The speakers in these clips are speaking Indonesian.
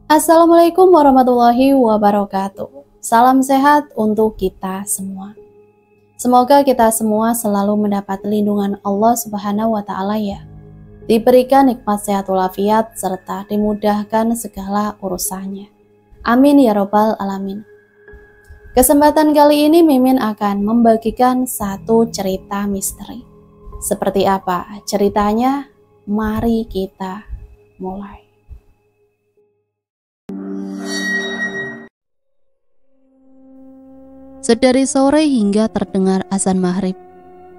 Assalamualaikum warahmatullahi wabarakatuh. Salam sehat untuk kita semua. Semoga kita semua selalu mendapat lindungan Allah Subhanahu wa Ta'ala ya. Diberikan nikmat sehat walafiat serta dimudahkan segala urusannya. Amin ya robbal alamin. Kesempatan kali ini Mimin akan membagikan satu cerita misteri. Seperti apa ceritanya? Mari kita mulai. Sedari sore hingga terdengar azan maghrib,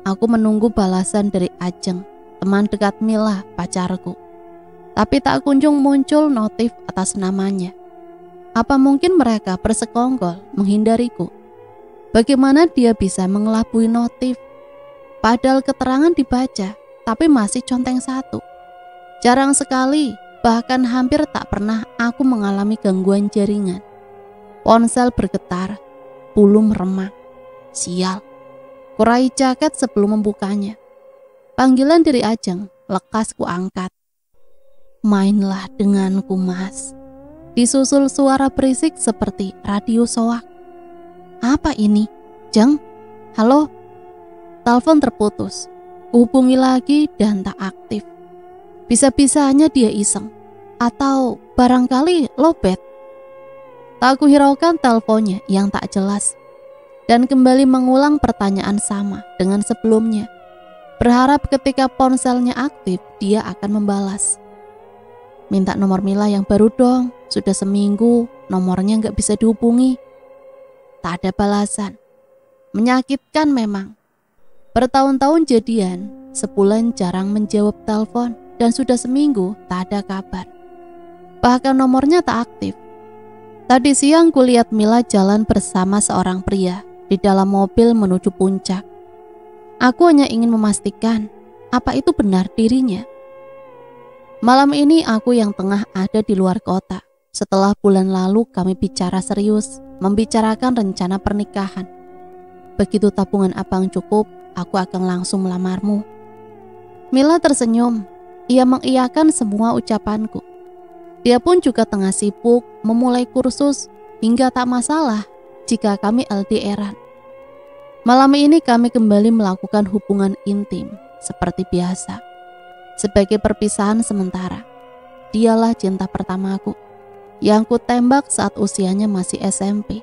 aku menunggu balasan dari Ajeng, teman dekat Mila, pacarku. Tapi tak kunjung muncul notif atas namanya. Apa mungkin mereka bersekongkol menghindariku? Bagaimana dia bisa mengelabui notif? Padahal keterangan dibaca, tapi masih conteng satu. Jarang sekali, bahkan hampir tak pernah aku mengalami gangguan jaringan. Ponsel bergetar, bulu meremang. Sial, kurai jaket sebelum membukanya. Panggilan dari Ajeng, lekas ku angkat. Mainlah denganku mas. Disusul suara berisik seperti radio soak. Apa ini? Jeng? Halo? Telepon terputus. Hubungi lagi dan tak aktif. Bisa-bisanya dia iseng. Atau barangkali lobet. Tak kuhiraukan teleponnya yang tak jelas dan kembali mengulang pertanyaan sama dengan sebelumnya, berharap ketika ponselnya aktif dia akan membalas. Minta nomor Mila yang baru dong, sudah seminggu nomornya nggak bisa dihubungi. Tak ada balasan. Menyakitkan memang. Bertahun-tahun jadian, sebulan jarang menjawab telepon dan sudah seminggu tak ada kabar. Bahkan nomornya tak aktif. Tadi siang kulihat Mila jalan bersama seorang pria di dalam mobil menuju puncak. Aku hanya ingin memastikan apa itu benar dirinya. Malam ini aku yang tengah ada di luar kota. Setelah bulan lalu kami bicara serius, membicarakan rencana pernikahan. Begitu tabungan abang cukup, aku akan langsung melamarmu. Mila tersenyum, ia mengiyakan semua ucapanku. Dia pun juga tengah sibuk memulai kursus hingga tak masalah jika kami LDR-an. Malam ini kami kembali melakukan hubungan intim seperti biasa. Sebagai perpisahan sementara, dialah cinta pertamaku yang ku tembak saat usianya masih SMP.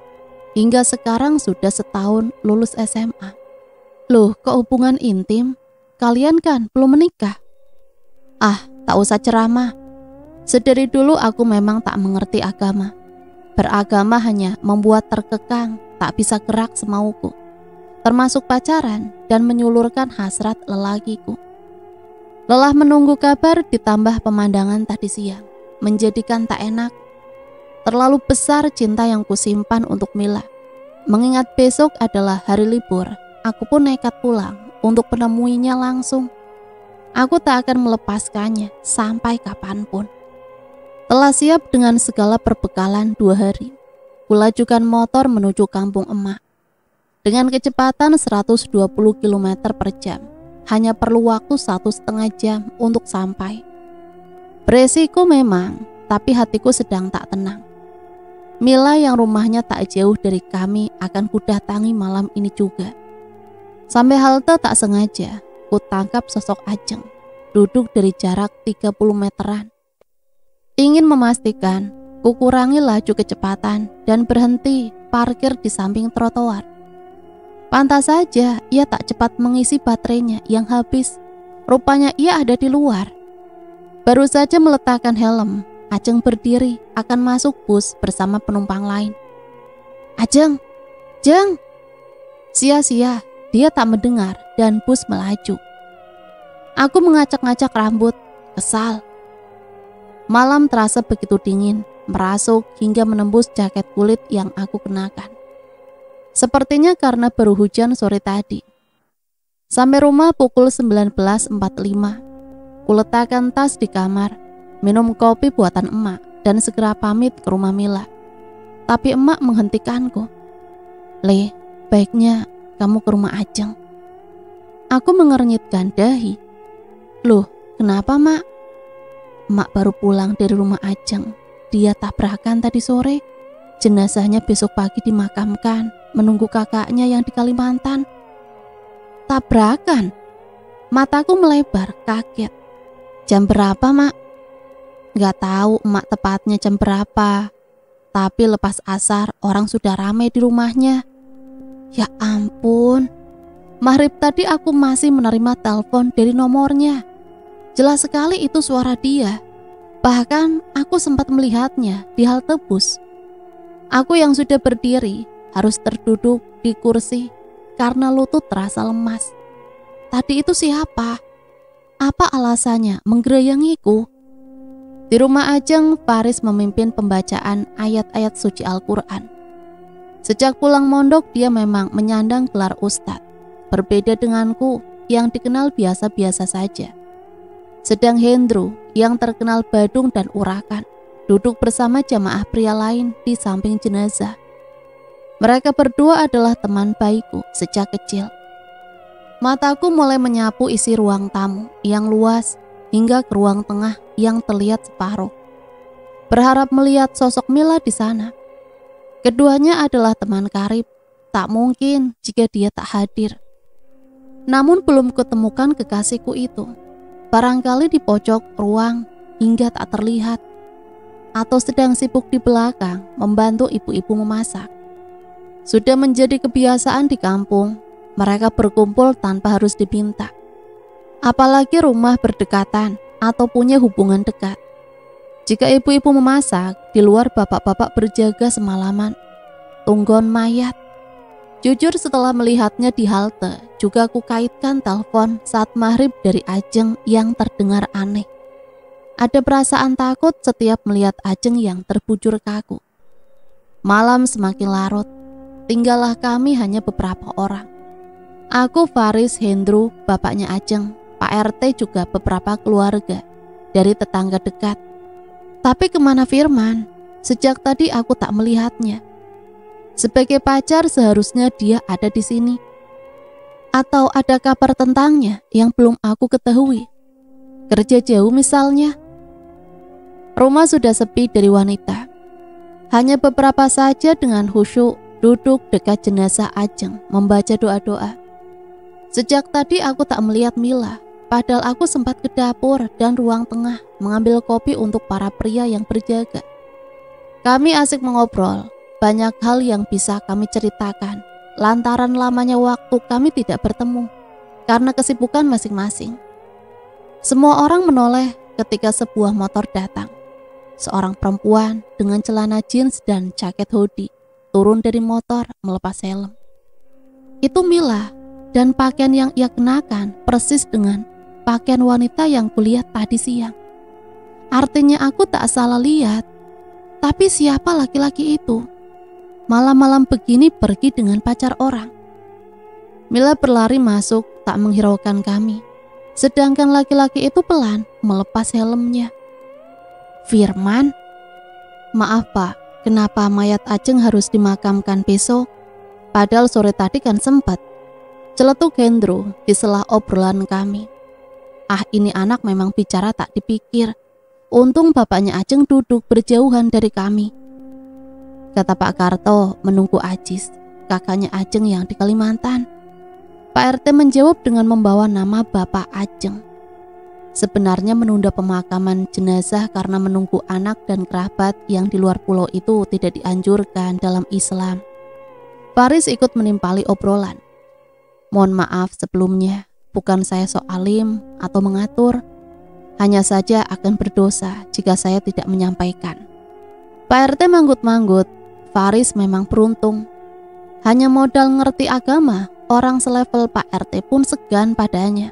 Hingga sekarang sudah setahun lulus SMA. Loh, kok hubungan intim? Kalian kan belum menikah? Ah, tak usah ceramah. Sedari dulu aku memang tak mengerti agama. Beragama hanya membuat terkekang, tak bisa gerak semauku. Termasuk pacaran dan menyulurkan hasrat lelakiku. Lelah menunggu kabar ditambah pemandangan tadi siang, menjadikan tak enak. Terlalu besar cinta yang kusimpan untuk Mila. Mengingat besok adalah hari libur, aku pun nekat pulang untuk menemuinya langsung. Aku tak akan melepaskannya sampai kapanpun. Telah siap dengan segala perbekalan 2 hari. Kulajukan motor menuju kampung emak. Dengan kecepatan 120 km per jam. Hanya perlu waktu 1,5 jam untuk sampai. Beresiko memang, tapi hatiku sedang tak tenang. Mila yang rumahnya tak jauh dari kami akan kudatangi malam ini juga. Sampai halte tak sengaja, kutangkap sosok Ajeng. Duduk dari jarak 30 meteran. Ingin memastikan, kukurangi laju kecepatan dan berhenti parkir di samping trotoar. Pantas saja ia tak cepat mengisi baterainya yang habis. Rupanya ia ada di luar. Baru saja meletakkan helm, Ajeng berdiri akan masuk bus bersama penumpang lain. Ajeng, Jeng. Sia-sia, dia tak mendengar dan bus melaju. Aku mengacak-ngacak rambut, kesal. Malam terasa begitu dingin, merasuk hingga menembus jaket kulit yang aku kenakan. Sepertinya karena baru hujan sore tadi. Sampai rumah pukul 19.45. Kuletakkan tas di kamar, minum kopi buatan emak, dan segera pamit ke rumah Mila. Tapi emak menghentikanku. Le, baiknya kamu ke rumah Ajeng. Aku mengernyitkan dahi. Loh, kenapa mak? Mak baru pulang dari rumah Ajeng. dia tabrakan tadi sore, jenazahnya besok pagi dimakamkan, menunggu kakaknya yang di Kalimantan. Tabrakan? Mataku melebar, kaget. Jam berapa, Mak? Gak tahu emak tepatnya jam berapa. Tapi lepas asar orang sudah ramai di rumahnya. Ya ampun. Maghrib tadi aku masih menerima telepon dari nomornya. Jelas sekali itu suara dia. Bahkan aku sempat melihatnya di halte bus. Aku yang sudah berdiri harus terduduk di kursi karena lutut terasa lemas. Tadi itu siapa? Apa alasannya menggerayangiku? Di rumah Ajeng, Faris memimpin pembacaan ayat-ayat suci Al-Quran. Sejak pulang mondok dia memang menyandang gelar ustadz. Berbeda denganku yang dikenal biasa-biasa saja. Sedang Hendro yang terkenal badung dan urakan duduk bersama jamaah pria lain di samping jenazah. Mereka berdua adalah teman baikku sejak kecil. Mataku mulai menyapu isi ruang tamu yang luas hingga ke ruang tengah yang terlihat separuh. Berharap melihat sosok Mila di sana. Keduanya adalah teman karib, tak mungkin jika dia tak hadir. Namun belum kutemukan kekasihku itu. Barangkali di pojok ruang hingga tak terlihat. Atau sedang sibuk di belakang membantu ibu-ibu memasak. Sudah menjadi kebiasaan di kampung. Mereka berkumpul tanpa harus diminta. Apalagi rumah berdekatan atau punya hubungan dekat. Jika ibu-ibu memasak, di luar bapak-bapak berjaga semalaman. Tunggon mayat. Jujur setelah melihatnya di halte, juga aku kaitkan telepon saat maghrib dari Ajeng yang terdengar aneh. Ada perasaan takut setiap melihat Ajeng yang terbujur kaku. Malam semakin larut, tinggallah kami hanya beberapa orang. Aku, Faris, Hendro, bapaknya Ajeng, Pak RT juga beberapa keluarga dari tetangga dekat. Tapi kemana Firman? Sejak tadi aku tak melihatnya. Sebagai pacar seharusnya dia ada di sini. Atau ada kabar tentangnya yang belum aku ketahui. Kerja jauh misalnya. Rumah sudah sepi dari wanita. Hanya beberapa saja dengan khusyuk duduk dekat jenazah Ajeng membaca doa-doa. Sejak tadi aku tak melihat Mila, padahal aku sempat ke dapur dan ruang tengah mengambil kopi untuk para pria yang berjaga. Kami asik mengobrol, banyak hal yang bisa kami ceritakan, lantaran lamanya waktu kami tidak bertemu, karena kesibukan masing-masing. Semua orang menoleh ketika sebuah motor datang. Seorang perempuan dengan celana jeans dan jaket hoodie turun dari motor melepas helm. Itu Mila. Dan pakaian yang ia kenakan persis dengan pakaian wanita yang kulihat tadi siang. Artinya aku tak salah lihat. Tapi siapa laki-laki itu? Malam-malam begini pergi dengan pacar orang. Mila berlari masuk tak menghiraukan kami. Sedangkan laki-laki itu pelan melepas helmnya. Firman? Maaf Pak, kenapa mayat Ajeng harus dimakamkan besok? Padahal sore tadi kan sempat. Celetuk Hendro di sela obrolan kami. Ah, ini anak memang bicara tak dipikir. Untung bapaknya Ajeng duduk berjauhan dari kami. Kata Pak Karto menunggu Ajis, kakaknya Ajeng yang di Kalimantan. Pak RT menjawab dengan membawa nama Bapak Ajeng. Sebenarnya menunda pemakaman jenazah karena menunggu anak dan kerabat yang di luar pulau itu tidak dianjurkan dalam Islam. Faris ikut menimpali obrolan. Mohon maaf sebelumnya, bukan saya sok alim atau mengatur. Hanya saja akan berdosa jika saya tidak menyampaikan. Pak RT manggut-manggut. Faris memang beruntung. Hanya modal ngerti agama, orang selevel Pak RT pun segan padanya.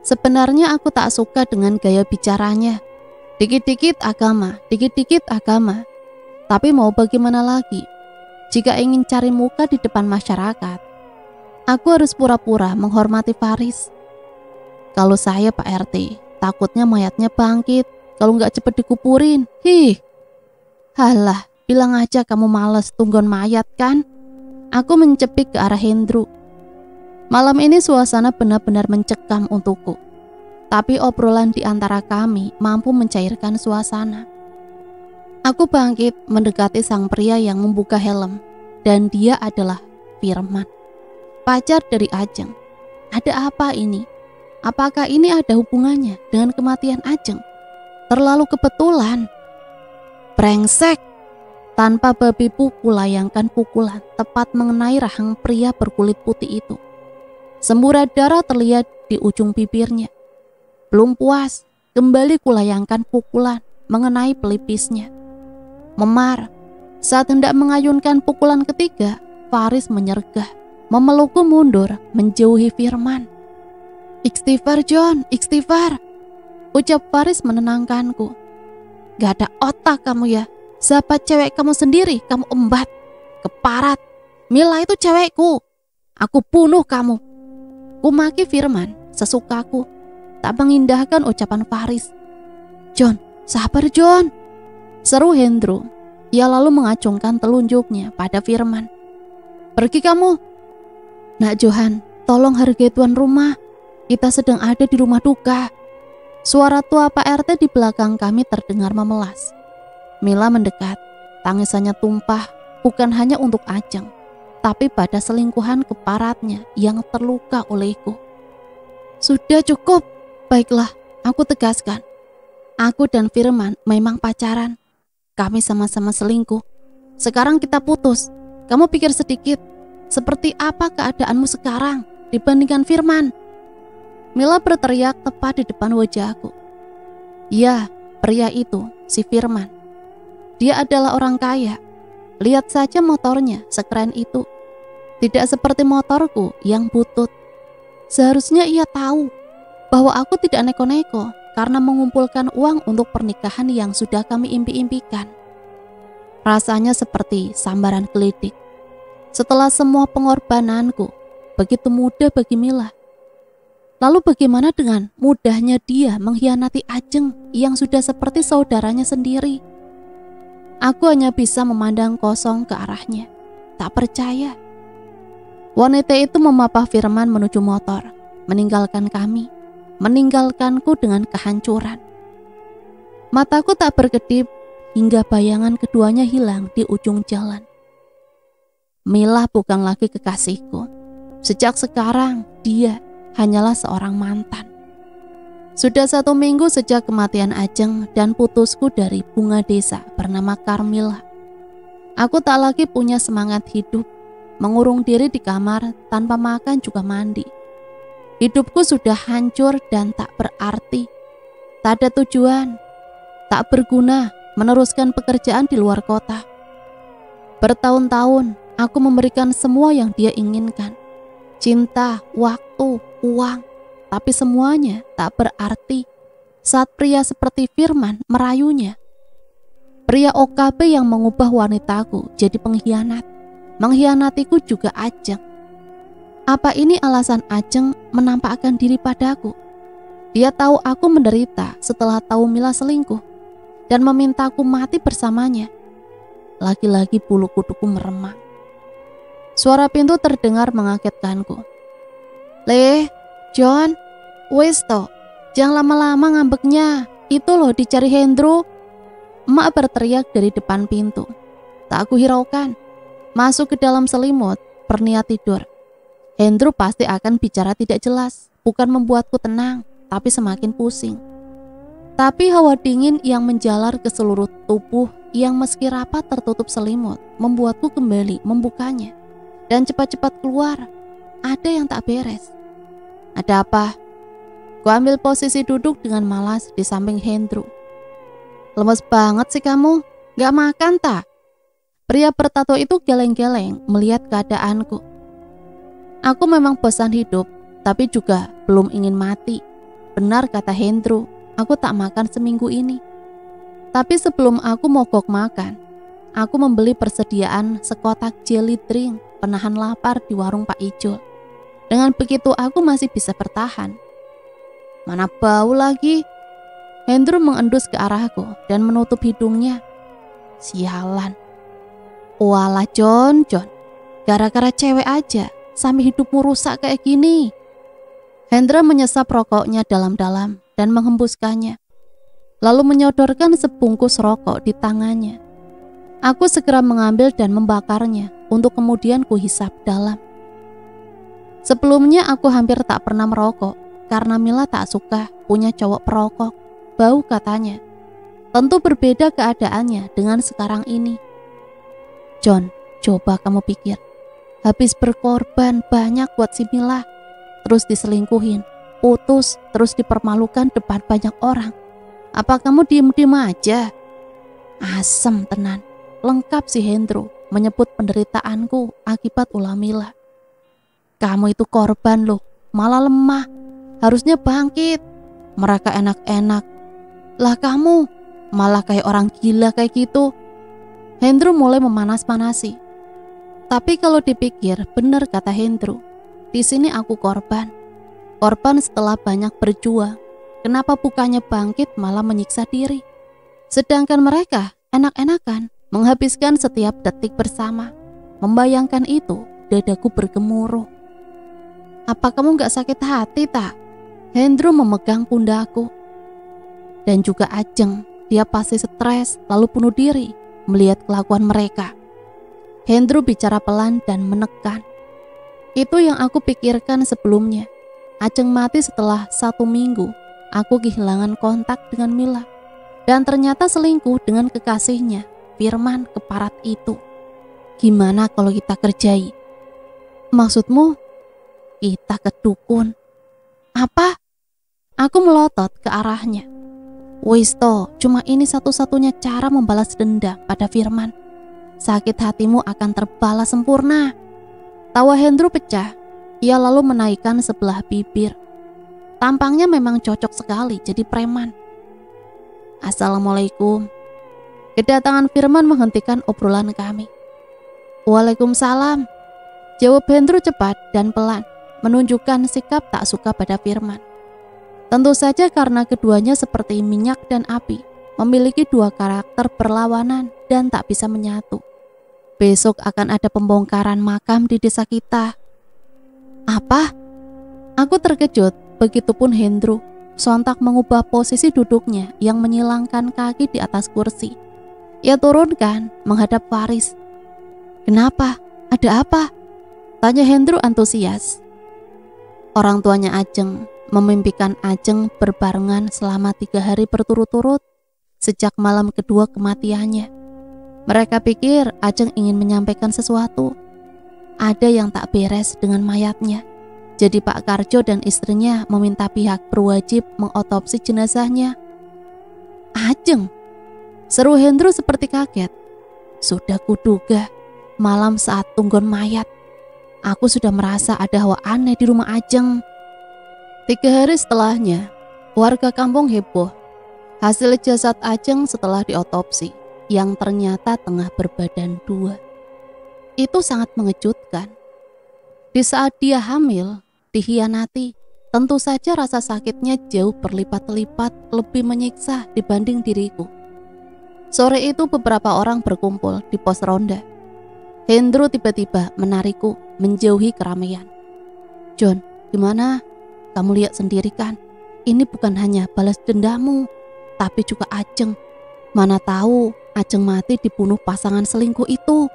Sebenarnya aku tak suka dengan gaya bicaranya. Dikit-dikit agama, dikit-dikit agama. Tapi mau bagaimana lagi? Jika ingin cari muka di depan masyarakat, aku harus pura-pura menghormati Faris. Kalau saya Pak RT, takutnya mayatnya bangkit kalau nggak cepet dikuburin. Halah, bilang aja kamu males tunggon mayat kan? Aku mencepik ke arah Hendro. Malam ini suasana benar-benar mencekam untukku. Tapi obrolan di antara kami mampu mencairkan suasana. Aku bangkit mendekati sang pria yang membuka helm, dan dia adalah Firman, pacar dari Ajeng. Ada apa ini? Apakah ini ada hubungannya dengan kematian Ajeng? Terlalu kebetulan. Brengsek! Tanpa babi bu kulayangkan pukulan tepat mengenai rahang pria berkulit putih itu. Semburat darah terlihat di ujung bibirnya. Belum puas, kembali kulayangkan pukulan mengenai pelipisnya. Memar, saat hendak mengayunkan pukulan ketiga, Faris menyergah, memelukku mundur, menjauhi Firman. "Istighfar John, istighfar," ucap Faris menenangkanku. "Gak ada otak kamu ya, sahabat cewek kamu sendiri kamu embat, keparat. Mila itu cewekku, aku bunuh kamu." Kumaki Firman sesukaku, tak mengindahkan ucapan Faris. "John, sabar John," seru Hendro. Ia lalu mengacungkan telunjuknya pada Firman. "Pergi kamu." "Nak Johan, tolong hargai tuan rumah. Kita sedang ada di rumah duka." Suara tua Pak RT di belakang kami terdengar memelas. Mila mendekat. Tangisannya tumpah bukan hanya untuk Ajeng, tapi pada selingkuhan keparatnya yang terluka olehku. "Sudah cukup. Baiklah, aku tegaskan. Aku dan Firman memang pacaran. Kami sama-sama selingkuh. Sekarang kita putus. Kamu pikir sedikit, seperti apa keadaanmu sekarang dibandingkan Firman?" Mila berteriak tepat di depan wajahku. Ya, pria itu, si Firman. Dia adalah orang kaya. Lihat saja motornya, sekeren itu. Tidak seperti motorku yang butut. Seharusnya ia tahu bahwa aku tidak neko-neko karena mengumpulkan uang untuk pernikahan yang sudah kami impi-impikan. Rasanya seperti sambaran gelidik. Setelah semua pengorbananku, begitu mudah bagi Mila. Lalu bagaimana dengan mudahnya dia mengkhianati Ajeng yang sudah seperti saudaranya sendiri? Aku hanya bisa memandang kosong ke arahnya, tak percaya. Wanita itu memapah Firman menuju motor, meninggalkan kami, meninggalkanku dengan kehancuran. Mataku tak berkedip hingga bayangan keduanya hilang di ujung jalan. Mila bukan lagi kekasihku. Sejak sekarang dia hanyalah seorang mantan. Sudah 1 minggu sejak kematian Ajeng dan putusku dari bunga desa bernama Carmilla. Aku tak lagi punya semangat hidup, mengurung diri di kamar tanpa makan juga mandi. Hidupku sudah hancur dan tak berarti. Tak ada tujuan, tak berguna meneruskan pekerjaan di luar kota. Bertahun-tahun aku memberikan semua yang dia inginkan. Cinta, waktu, uang, tapi semuanya tak berarti saat pria seperti Firman merayunya. Pria OKB yang mengubah wanitaku jadi pengkhianat, mengkhianatiku juga Ajeng. Apa ini alasan Ajeng menampakkan diri padaku? Dia tahu aku menderita setelah tahu Mila selingkuh dan memintaku mati bersamanya. Lagi-lagi bulu kuduku meremang. Suara pintu terdengar mengagetkanku. "Leh, John, wis toh, jangan lama-lama ngambeknya. Itu loh dicari Hendro." Emak berteriak dari depan pintu. Tak aku hiraukan. Masuk ke dalam selimut, berniat tidur. Hendro pasti akan bicara tidak jelas, bukan membuatku tenang, tapi semakin pusing. Tapi hawa dingin yang menjalar ke seluruh tubuh yang meski rapat tertutup selimut membuatku kembali membukanya dan cepat-cepat keluar. Ada yang tak beres. "Ada apa?" Ku ambil posisi duduk dengan malas di samping Hendro. "Lemes banget sih kamu, gak makan tak?" Pria bertato itu geleng-geleng melihat keadaanku. "Aku memang bosan hidup, tapi juga belum ingin mati. Benar kata Hendro, aku tak makan seminggu ini. Tapi sebelum aku mogok makan, aku membeli persediaan sekotak jelly drink penahan lapar di warung Pak Ijul. Dengan begitu aku masih bisa bertahan." "Mana bau lagi?" Hendro mengendus ke arahku dan menutup hidungnya. "Sialan. Walah John, gara-gara cewek aja sampai hidupmu rusak kayak gini." Hendra menyesap rokoknya dalam-dalam dan menghembuskannya. lalu menyodorkan sebungkus rokok di tangannya. Aku segera mengambil dan membakarnya untuk kemudian kuhisap dalam. Sebelumnya aku hampir tak pernah merokok karena Mila tak suka punya cowok perokok. Bau katanya. Tentu berbeda keadaannya dengan sekarang ini. John, coba kamu pikir. Habis berkorban banyak buat si Mila, terus diselingkuhin, putus, terus dipermalukan depan banyak orang. Apa kamu diem-diem aja? Asem tenan. Lengkap si Hendro menyebut penderitaanku akibat ulah Mila. Kamu itu korban loh, malah lemah. Harusnya bangkit. Mereka enak-enak. Lah kamu malah kayak orang gila kayak gitu. Hendro mulai memanas-manasi. Tapi kalau dipikir, benar kata Hendro. Di sini aku korban. Korban setelah banyak berjuang. Kenapa bukannya bangkit malah menyiksa diri? Sedangkan mereka enak-enakan menghabiskan setiap detik bersama. Membayangkan itu, dadaku bergemuruh. Apa kamu gak sakit hati tak? Hendro memegang pundakku. Dan juga Ajeng, dia pasti stres lalu bunuh diri melihat kelakuan mereka. Hendro bicara pelan dan menekan. Itu yang aku pikirkan sebelumnya. Ajeng mati setelah 1 minggu. Aku kehilangan kontak dengan Mila. Dan ternyata selingkuh dengan kekasihnya, Firman keparat itu. Gimana kalau kita kerjai? Maksudmu? Kita ke dukun. Apa? Aku melotot ke arahnya. Wis toh, cuma ini satu-satunya cara membalas dendam pada Firman. Sakit hatimu akan terbalas sempurna. Tawa Hendro pecah. Ia lalu menaikkan sebelah bibir. Tampangnya memang cocok sekali jadi preman. Assalamualaikum. Kedatangan Firman menghentikan obrolan kami. Waalaikumsalam. Jawab Hendro cepat dan pelan, menunjukkan sikap tak suka pada Firman. Tentu saja karena keduanya seperti minyak dan api, memiliki dua karakter berlawanan dan tak bisa menyatu. Besok akan ada pembongkaran makam di desa kita. Apa? Aku terkejut, begitupun Hendro. Sontak mengubah posisi duduknya yang menyilangkan kaki di atas kursi. Ia turunkan menghadap Faris. Kenapa? Ada apa? Tanya Hendro antusias. Orang tuanya Ajeng memimpikan Ajeng berbarengan selama 3 hari berturut-turut sejak malam kedua kematiannya. Mereka pikir Ajeng ingin menyampaikan sesuatu. Ada yang tak beres dengan mayatnya. Jadi Pak Karjo dan istrinya meminta pihak berwajib mengotopsi jenazahnya. Ajeng? Seru Hendro seperti kaget. Sudah kuduga, malam saat tunggon mayat, aku sudah merasa ada hawa aneh di rumah Ajeng. 3 hari setelahnya, warga kampung heboh. Hasil jasad Ajeng setelah diotopsi, yang ternyata tengah berbadan 2. Itu sangat mengejutkan. Di saat dia hamil, dikhianati, tentu saja rasa sakitnya jauh berlipat-lipat lebih menyiksa dibanding diriku. Sore itu beberapa orang berkumpul di pos ronda. Hendro tiba-tiba menarikku menjauhi keramaian. John, gimana? Kamu lihat sendiri kan? Ini bukan hanya balas dendammu, tapi juga Ajeng. Mana tahu Ajeng mati dibunuh pasangan selingkuh itu.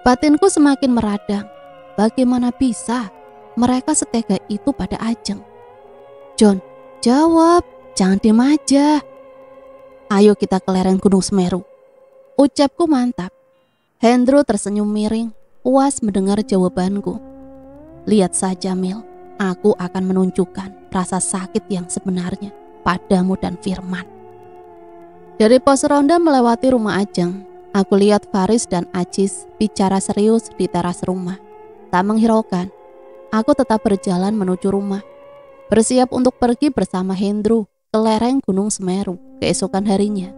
Batinku semakin meradang. Bagaimana bisa mereka setega itu pada Ajeng? John, jawab, jangan diam aja. Ayo kita ke lereng Gunung Semeru. Ucapku mantap. Hendro tersenyum miring, puas mendengar jawabanku. Lihat saja Mil, aku akan menunjukkan rasa sakit yang sebenarnya padamu dan Firman. Dari pos ronda melewati rumah Ajeng, aku lihat Faris dan Ajis bicara serius di teras rumah. Tak menghiraukan, aku tetap berjalan menuju rumah, bersiap untuk pergi bersama Hendro ke lereng Gunung Semeru keesokan harinya.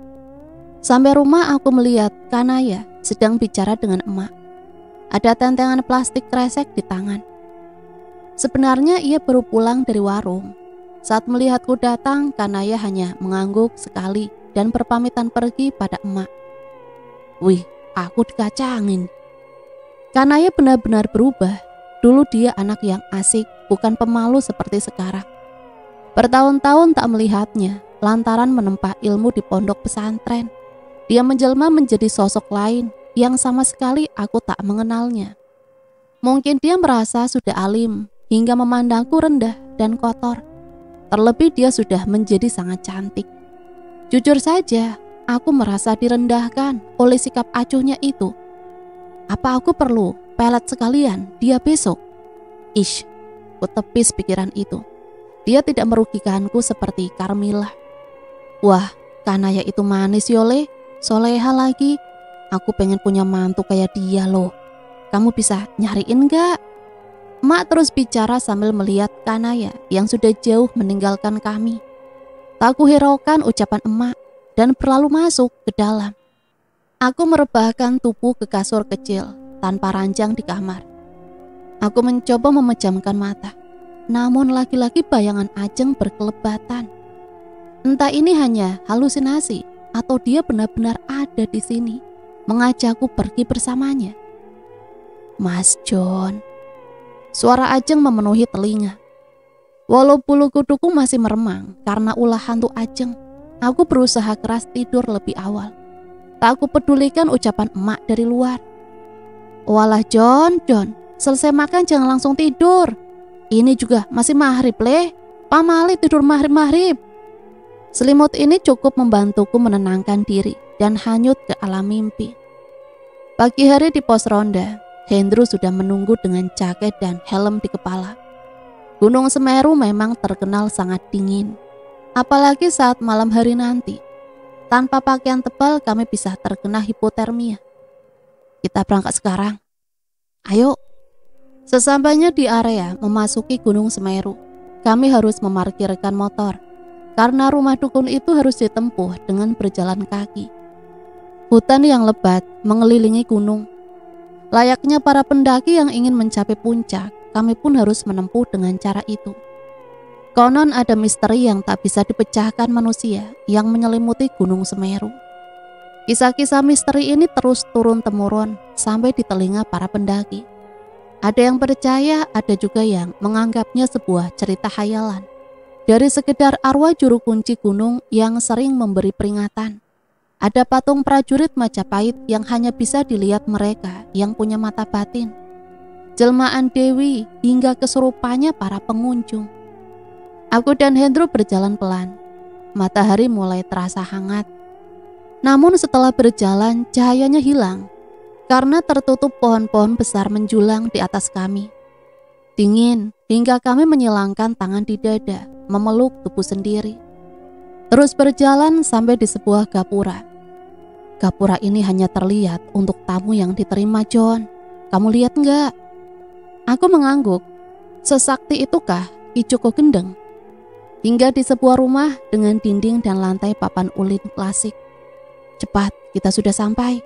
Sampai rumah aku melihat Kanaya sedang bicara dengan emak. Ada tentengan plastik kresek di tangan. Sebenarnya ia baru pulang dari warung. Saat melihatku datang, Kanaya hanya mengangguk sekali dan berpamitan pergi pada emak. Wih, aku dikacangin. Kanaya benar-benar berubah. Dulu dia anak yang asik, bukan pemalu seperti sekarang. Bertahun-tahun tak melihatnya, lantaran menempa ilmu di pondok pesantren. Dia menjelma menjadi sosok lain yang sama sekali aku tak mengenalnya. Mungkin dia merasa sudah alim hingga memandangku rendah dan kotor. Terlebih dia sudah menjadi sangat cantik. Jujur saja, aku merasa direndahkan oleh sikap acuhnya itu. Apa aku perlu pelet sekalian dia besok? Ish, ku tepis pikiran itu. Dia tidak merugikanku seperti Carmilla. Wah, Kanaya itu manis yole, soleha lagi. Aku pengen punya mantu kayak dia loh. Kamu bisa nyariin gak? Emak terus bicara sambil melihat Kanaya yang sudah jauh meninggalkan kami. Tak kuhiraukan ucapan emak dan berlalu masuk ke dalam. Aku merebahkan tubuh ke kasur kecil tanpa ranjang di kamar. Aku mencoba memejamkan mata, namun lagi-lagi bayangan Ajeng berkelebatan. Entah ini hanya halusinasi atau dia benar-benar ada di sini, mengajakku pergi bersamanya. Mas John, suara Ajeng memenuhi telinga. Walau bulu kuduku masih meremang karena ulah hantu Ajeng, aku berusaha keras tidur lebih awal. Tak aku pedulikan ucapan emak dari luar. Walah John, selesai makan jangan langsung tidur. Ini juga masih maghrib leh. Pamali tidur maghrib. Selimut ini cukup membantuku menenangkan diri dan hanyut ke alam mimpi. Pagi hari di pos ronda, Hendro sudah menunggu dengan jaket dan helm di kepala. Gunung Semeru memang terkenal sangat dingin, apalagi saat malam hari nanti. Tanpa pakaian tebal kami bisa terkena hipotermia. Kita berangkat sekarang. Ayo. Sesampainya di area memasuki Gunung Semeru, kami harus memarkirkan motor karena rumah dukun itu harus ditempuh dengan berjalan kaki. Hutan yang lebat mengelilingi gunung. Layaknya para pendaki yang ingin mencapai puncak, kami pun harus menempuh dengan cara itu. Konon ada misteri yang tak bisa dipecahkan manusia yang menyelimuti Gunung Semeru. Kisah-kisah misteri ini terus turun-temurun sampai di telinga para pendaki. Ada yang percaya, ada juga yang menganggapnya sebuah cerita khayalan. Dari sekedar arwah juru kunci gunung yang sering memberi peringatan. Ada patung prajurit Majapahit yang hanya bisa dilihat mereka yang punya mata batin. Jelmaan dewi hingga kesurupannya para pengunjung. Aku dan Hendro berjalan pelan. Matahari mulai terasa hangat. Namun setelah berjalan cahayanya hilang karena tertutup pohon-pohon besar menjulang di atas kami. Dingin hingga kami menyilangkan tangan di dada, memeluk tubuh sendiri. Terus berjalan sampai di sebuah gapura. Gapura ini hanya terlihat untuk tamu yang diterima, John. Kamu lihat enggak? Aku mengangguk. Sesakti itukah Ki Joko Gendeng? Hingga di sebuah rumah dengan dinding dan lantai papan ulin klasik. Cepat, kita sudah sampai.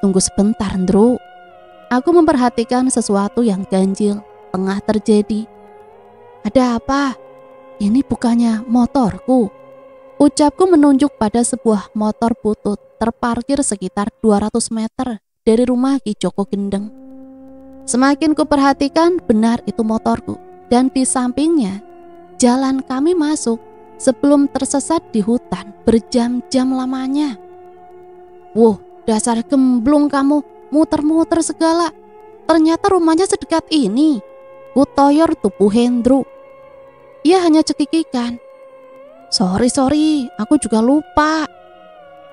Tunggu sebentar, Ndro. Aku memperhatikan sesuatu yang ganjil tengah terjadi. Ada apa? Ini bukannya motorku. Ucapku menunjuk pada sebuah motor butut terparkir sekitar 200 meter dari rumah Ki Joko Gendeng. Semakin kuperhatikan, benar itu motorku. Dan di sampingnya, jalan kami masuk sebelum tersesat di hutan berjam-jam lamanya. Wuh, dasar gemblung kamu, muter-muter segala. Ternyata rumahnya sedekat ini. Kutoyor tubuh Hendro. Ia hanya cekikikan. Sorry, aku juga lupa.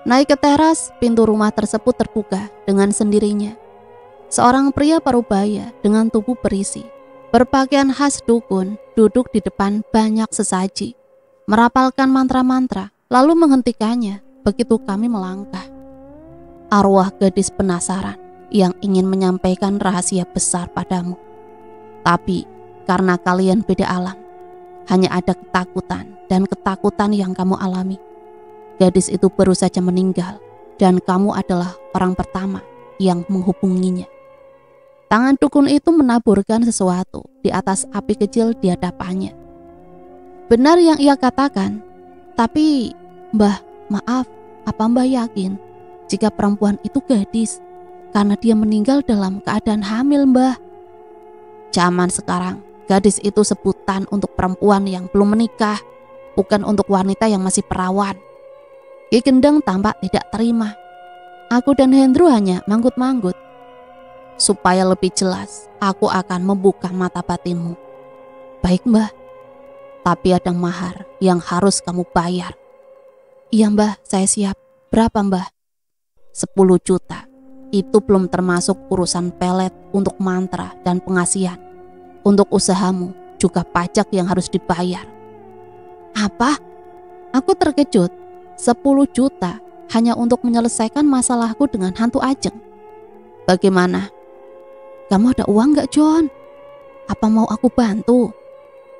Naik ke teras, pintu rumah tersebut terbuka dengan sendirinya. Seorang pria parubaya dengan tubuh berisi, berpakaian khas dukun, duduk di depan banyak sesaji, merapalkan mantra-mantra, lalu menghentikannya begitu kami melangkah. Arwah gadis penasaran yang ingin menyampaikan rahasia besar padamu. Tapi karena kalian beda alam, hanya ada ketakutan dan ketakutan yang kamu alami. Gadis itu baru saja meninggal dan kamu adalah orang pertama yang menghubunginya. Tangan dukun itu menaburkan sesuatu di atas api kecil di hadapannya. Benar yang ia katakan, tapi Mbah, maaf, apa Mbah yakin jika perempuan itu gadis karena dia meninggal dalam keadaan hamil, Mbah? Zaman sekarang, gadis itu sebutan untuk perempuan yang belum menikah. bukan untuk wanita yang masih perawan. Ki Gendeng tampak tidak terima. Aku dan Hendro hanya manggut-manggut. Supaya lebih jelas, aku akan membuka mata batinmu. Baik Mbah, tapi ada mahar yang harus kamu bayar. Iya Mbah, saya siap. Berapa Mbah? 10 juta. Itu belum termasuk urusan pelet untuk mantra dan pengasihan. Untuk usahamu, juga pajak yang harus dibayar. Apa? Aku terkejut. 10 juta hanya untuk menyelesaikan masalahku dengan hantu Ajeng. Bagaimana? Kamu ada uang gak John? Apa mau aku bantu?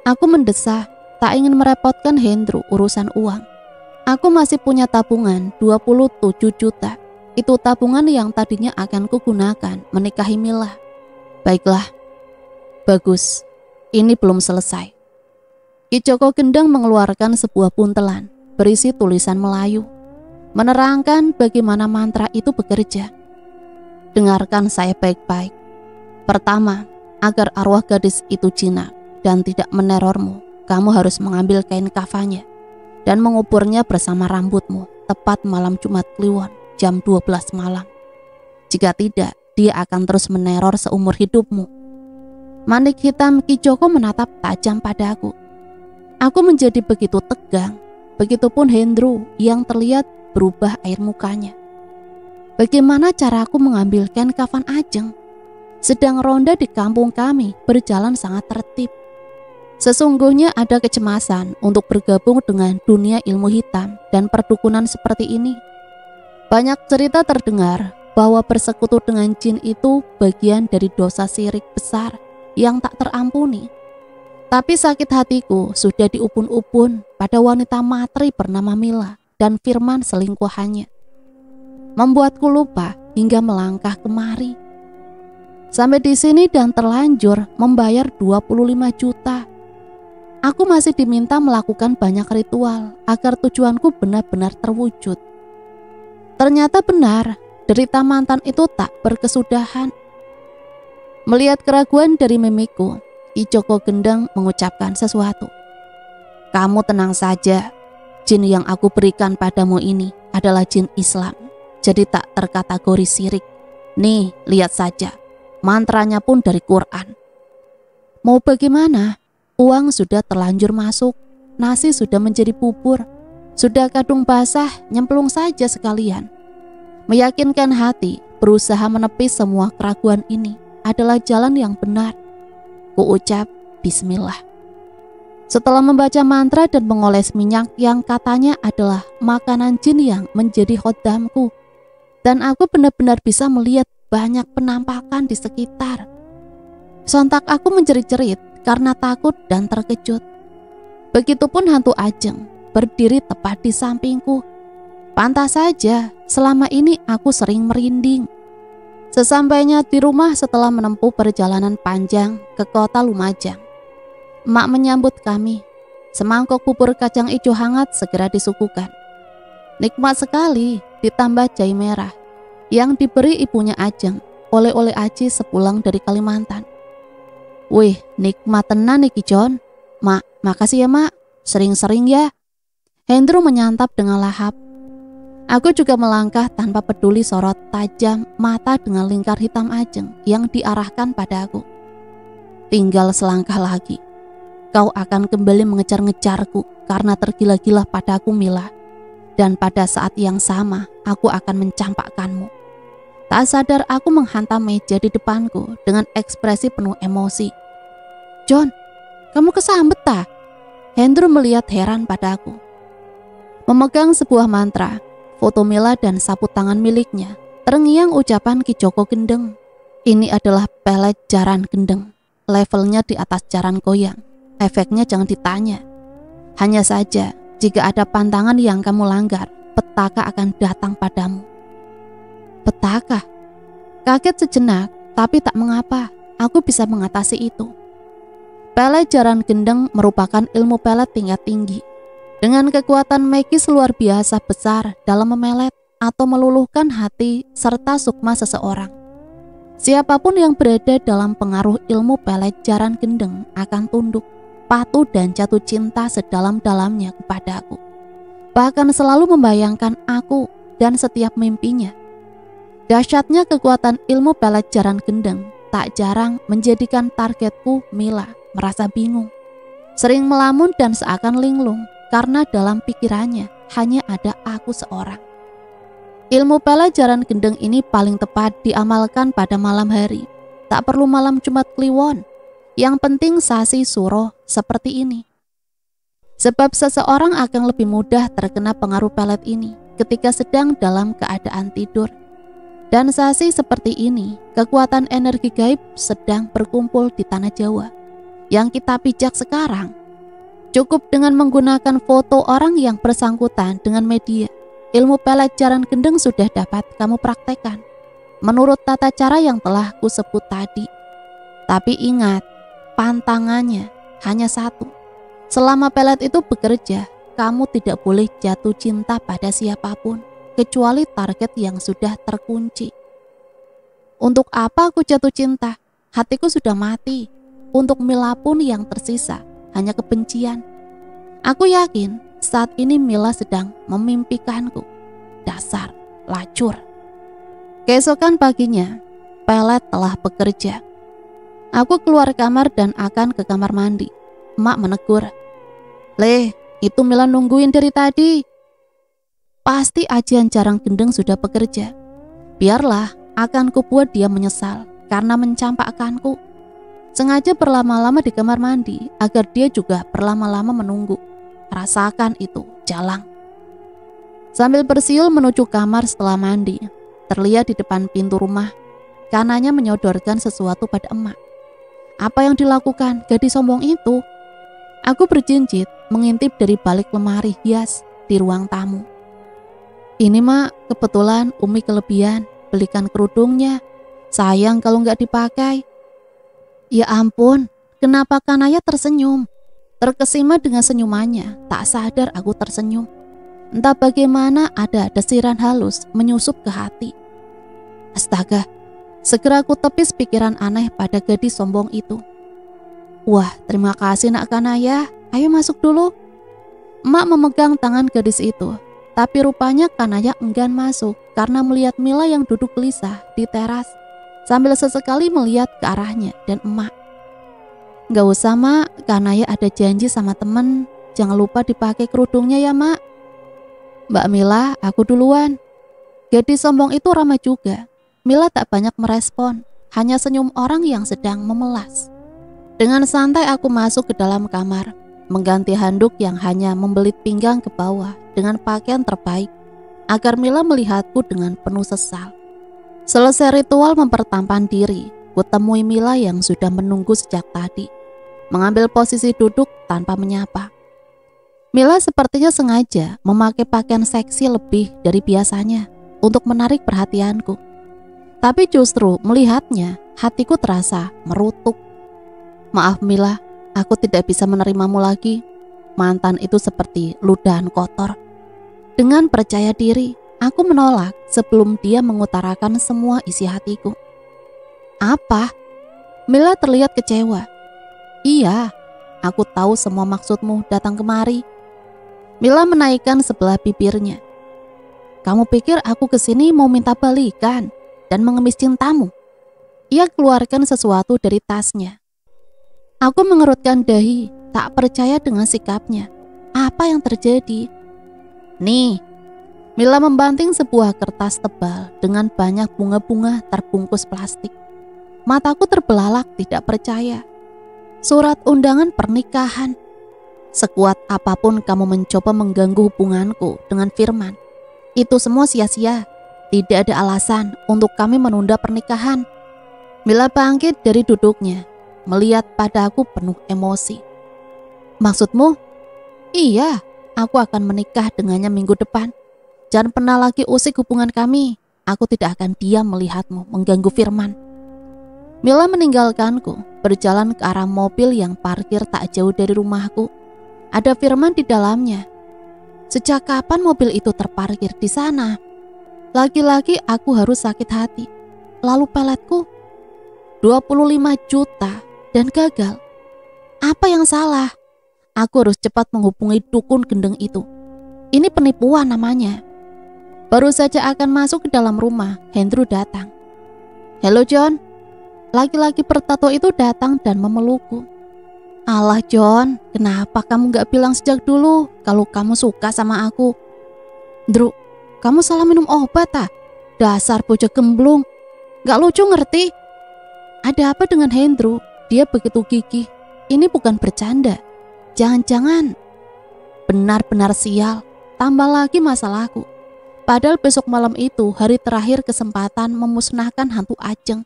Aku mendesah, tak ingin merepotkan Hendro urusan uang. Aku masih punya tabungan 27 juta. Itu tabungan yang tadinya akan kugunakan menikahi Mila. Baiklah. Bagus. Ini belum selesai. Ki Joko Gendeng mengeluarkan sebuah buntelan berisi tulisan Melayu, menerangkan bagaimana mantra itu bekerja. Dengarkan saya baik-baik. Pertama, agar arwah gadis itu jinak dan tidak menerormu, kamu harus mengambil kain kafannya dan menguburnya bersama rambutmu tepat malam Jumat Kliwon jam 12 malam. Jika tidak, dia akan terus meneror seumur hidupmu. Manik hitam Ki Joko menatap tajam padaku. Aku menjadi begitu tegang, begitupun Hendro yang terlihat berubah air mukanya. Bagaimana cara aku mengambil kain kafan Ajeng? Sedang ronda di kampung kami berjalan sangat tertib. Sesungguhnya ada kecemasan untuk bergabung dengan dunia ilmu hitam dan perdukunan seperti ini. Banyak cerita terdengar bahwa bersekutu dengan jin itu bagian dari dosa syirik besar yang tak terampuni. Tapi sakit hatiku sudah diupun-upun pada wanita matri bernama Mila dan Firman selingkuhannya. Membuatku lupa hingga melangkah kemari. Sampai di sini dan terlanjur membayar 25 juta. Aku masih diminta melakukan banyak ritual agar tujuanku benar-benar terwujud. Ternyata benar, derita mantan itu tak berkesudahan. Melihat keraguan dari mimikku, Ki Joko Gendeng mengucapkan sesuatu. Kamu tenang saja, jin yang aku berikan padamu ini adalah jin Islam, jadi tak terkategori syirik. Nih, lihat saja, mantranya pun dari Quran. Mau bagaimana? Uang sudah terlanjur masuk, nasi sudah menjadi bubur, sudah kadung basah, nyemplung saja sekalian. Meyakinkan hati, berusaha menepis semua keraguan ini adalah jalan yang benar. Kuucap bismillah. Setelah membaca mantra dan mengoles minyak yang katanya adalah makanan jin yang menjadi khodamku, dan aku benar-benar bisa melihat banyak penampakan di sekitar. Sontak aku menjerit-jerit karena takut dan terkejut. Begitupun hantu Ajeng berdiri tepat di sampingku. Pantas saja selama ini aku sering merinding. Sesampainya di rumah setelah menempuh perjalanan panjang ke kota Lumajang, emak menyambut kami. Semangkok bubur kacang ijo hangat segera disuguhkan. Nikmat sekali, ditambah jahe merah yang diberi ibunya Ajeng, oleh-oleh aji sepulang dari Kalimantan. Wih, nikmat tenan nih John. Mak, makasih ya mak, sering-sering ya. Hendro menyantap dengan lahap. Aku juga melangkah tanpa peduli sorot tajam mata dengan lingkar hitam Ajeng yang diarahkan padaku. Tinggal selangkah lagi, kau akan kembali mengejar-ngejarku karena tergila-gila padaku Mila. Dan pada saat yang sama, aku akan mencampakkanmu. Tak sadar aku menghantam meja di depanku dengan ekspresi penuh emosi. John, kamu kesambet tak? Hendro melihat heran padaku. Memegang sebuah mantra, foto Mila dan sapu tangan miliknya, terngiang ucapan Ki Joko Gendeng. Ini adalah pelet jaran gendeng. Levelnya di atas jaran goyang. Efeknya jangan ditanya. Hanya saja, jika ada pantangan yang kamu langgar, petaka akan datang padamu. Petaka? Kaget sejenak, tapi tak mengapa, aku bisa mengatasi itu. Pelet jaran gendeng merupakan ilmu pelet tingkat tinggi, dengan kekuatan magis luar biasa besar dalam memelet atau meluluhkan hati serta sukma seseorang. Siapapun yang berada dalam pengaruh ilmu pelet jaran gendeng akan tunduk. patuh dan jatuh cinta sedalam-dalamnya kepadaku. Bahkan selalu membayangkan aku dan setiap mimpinya. Dahsyatnya kekuatan ilmu pelet jaran gendeng tak jarang menjadikan targetku Mila merasa bingung. Sering melamun dan seakan linglung karena dalam pikirannya hanya ada aku seorang. Ilmu pelet jaran gendeng ini paling tepat diamalkan pada malam hari. Tak perlu malam Jumat Kliwon. Yang penting sasi suro seperti ini. Sebab seseorang akan lebih mudah terkena pengaruh pelet ini ketika sedang dalam keadaan tidur. Dan sasi seperti ini, kekuatan energi gaib sedang berkumpul di tanah Jawa. Yang kita pijak sekarang, cukup dengan menggunakan foto orang yang bersangkutan dengan media. Ilmu pelet jaran gendeng sudah dapat kamu praktekkan menurut tata cara yang telah kusebut tadi. Tapi ingat, pantangannya hanya satu. Selama pelet itu bekerja, kamu tidak boleh jatuh cinta pada siapapun kecuali target yang sudah terkunci. Untuk apa aku jatuh cinta? Hatiku sudah mati. Untuk Mila pun yang tersisa hanya kebencian. Aku yakin saat ini Mila sedang memimpikanku. Dasar lacur. Keesokan paginya, pelet telah bekerja. Aku keluar kamar dan akan ke kamar mandi. Emak menegur, "Leh, itu Mila nungguin dari tadi." Pasti ajian jarang gendeng sudah bekerja. Biarlah, akan kubuat dia menyesal karena mencampakkanku. Sengaja berlama-lama di kamar mandi agar dia juga berlama-lama menunggu. Rasakan itu, jalang. Sambil bersiul menuju kamar setelah mandi, terlihat di depan pintu rumah, kanannya menyodorkan sesuatu pada emak. Apa yang dilakukan gadis sombong itu? Aku berjinjit mengintip dari balik lemari hias di ruang tamu. "Ini mak, kebetulan Umi kelebihan, belikan kerudungnya. Sayang kalau nggak dipakai." Ya ampun, kenapa Kanaya tersenyum? Terkesima dengan senyumannya, tak sadar aku tersenyum. Entah bagaimana ada desiran halus menyusup ke hati. Astaga, segera aku tepis pikiran aneh pada gadis sombong itu. "Wah, terima kasih nak Kanaya, ayo masuk dulu." Emak memegang tangan gadis itu. Tapi rupanya Kanaya enggan masuk karena melihat Mila yang duduk gelisah di teras sambil sesekali melihat ke arahnya dan emak. "Gak usah mak, Kanaya ada janji sama temen. Jangan lupa dipakai kerudungnya ya mak." "Mbak Mila, aku duluan." Gadis sombong itu ramah juga. Mila tak banyak merespon, hanya senyum orang yang sedang memelas. Dengan santai aku masuk ke dalam kamar, mengganti handuk yang hanya membelit pinggang ke bawah dengan pakaian terbaik, agar Mila melihatku dengan penuh sesal. Selesai ritual mempertampan diri, kutemui Mila yang sudah menunggu sejak tadi, mengambil posisi duduk tanpa menyapa. Mila sepertinya sengaja memakai pakaian seksi lebih dari biasanya untuk menarik perhatianku. Tapi justru melihatnya, hatiku terasa merutuk. "Maaf Mila, aku tidak bisa menerimamu lagi. Mantan itu seperti ludahan kotor." Dengan percaya diri, aku menolak sebelum dia mengutarakan semua isi hatiku. "Apa?" Mila terlihat kecewa. "Iya, aku tahu semua maksudmu datang kemari." Mila menaikkan sebelah bibirnya. "Kamu pikir aku kesini mau minta balikan dan mengemis cintamu?" Ia keluarkan sesuatu dari tasnya. Aku mengerutkan dahi, tak percaya dengan sikapnya. Apa yang terjadi? "Nih." Mila membanting sebuah kertas tebal dengan banyak bunga-bunga terbungkus plastik. Mataku terbelalak tidak percaya. Surat undangan pernikahan. Sekuat apapun kamu mencoba mengganggu hubunganku dengan Firman, itu semua sia-sia. Tidak ada alasan untuk kami menunda pernikahan. Mila bangkit dari duduknya, melihat padaku penuh emosi. "Maksudmu?" "Iya, aku akan menikah dengannya minggu depan. Jangan pernah lagi usik hubungan kami. Aku tidak akan diam melihatmu mengganggu Firman." Mila meninggalkanku, berjalan ke arah mobil yang parkir tak jauh dari rumahku. Ada Firman di dalamnya. Sejak kapan mobil itu terparkir di sana? Lagi-lagi aku harus sakit hati. Lalu peletku 25 juta dan gagal. Apa yang salah? Aku harus cepat menghubungi dukun gendeng itu. Ini penipuan namanya. Baru saja akan masuk ke dalam rumah, Hendro datang. "Halo John." Laki-laki bertato itu datang dan memelukku. "Alah John, kenapa kamu gak bilang sejak dulu kalau kamu suka sama aku?" "Ndru, kamu salah minum obat ah? Dasar bocah gemblung. Gak lucu ngerti?" Ada apa dengan Hendro? Dia begitu gigih. Ini bukan bercanda. Jangan-jangan benar-benar sial. Tambah lagi masalahku. Padahal besok malam itu hari terakhir kesempatan memusnahkan hantu Ajeng.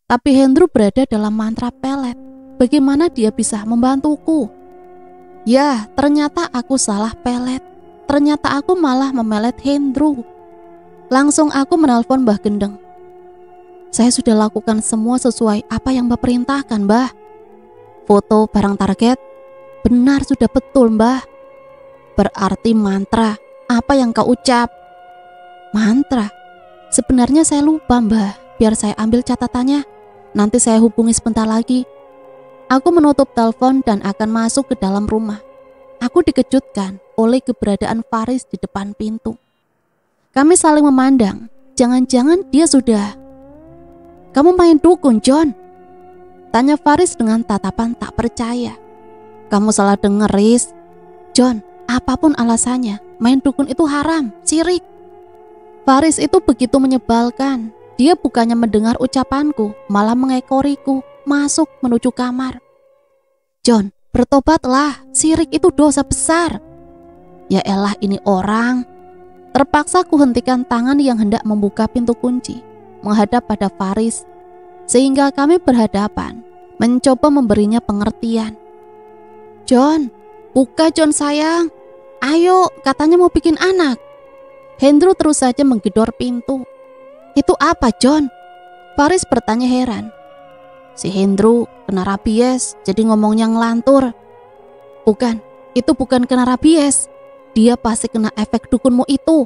Tapi Hendro berada dalam mantra pelet. Bagaimana dia bisa membantuku? Ya, ternyata aku salah pelet. Ternyata aku malah memelet Hendro. Langsung aku menelpon Mbah Gendeng. "Saya sudah lakukan semua sesuai apa yang Mbah perintahkan, Mbah." "Foto barang target?" "Benar, sudah betul, Mbah." "Berarti mantra. Apa yang kau ucap?" "Mantra? Sebenarnya saya lupa, Mbah. Biar saya ambil catatannya. Nanti saya hubungi sebentar lagi." Aku menutup telepon dan akan masuk ke dalam rumah. Aku dikejutkan oleh keberadaan Faris di depan pintu. Kami saling memandang. Jangan-jangan dia sudah... "Kamu main dukun, John?" tanya Faris dengan tatapan tak percaya. "Kamu salah denger, Riz. John, apapun alasannya, main dukun itu haram, syirik." Faris itu begitu menyebalkan. Dia bukannya mendengar ucapanku, malah mengekoriku, masuk menuju kamar. "John, bertobatlah, syirik itu dosa besar." Ya elah, ini orang. Terpaksa ku hentikan tangan yang hendak membuka pintu kunci, menghadap pada Faris, sehingga kami berhadapan, mencoba memberinya pengertian. "John, buka John sayang. Ayo, katanya mau bikin anak." Hendro terus saja menggedor pintu. "Itu apa, John?" Faris bertanya heran. "Si Hendro kena rabies, jadi ngomongnya ngelantur." "Bukan, itu bukan kena rabies. Dia pasti kena efek dukunmu itu.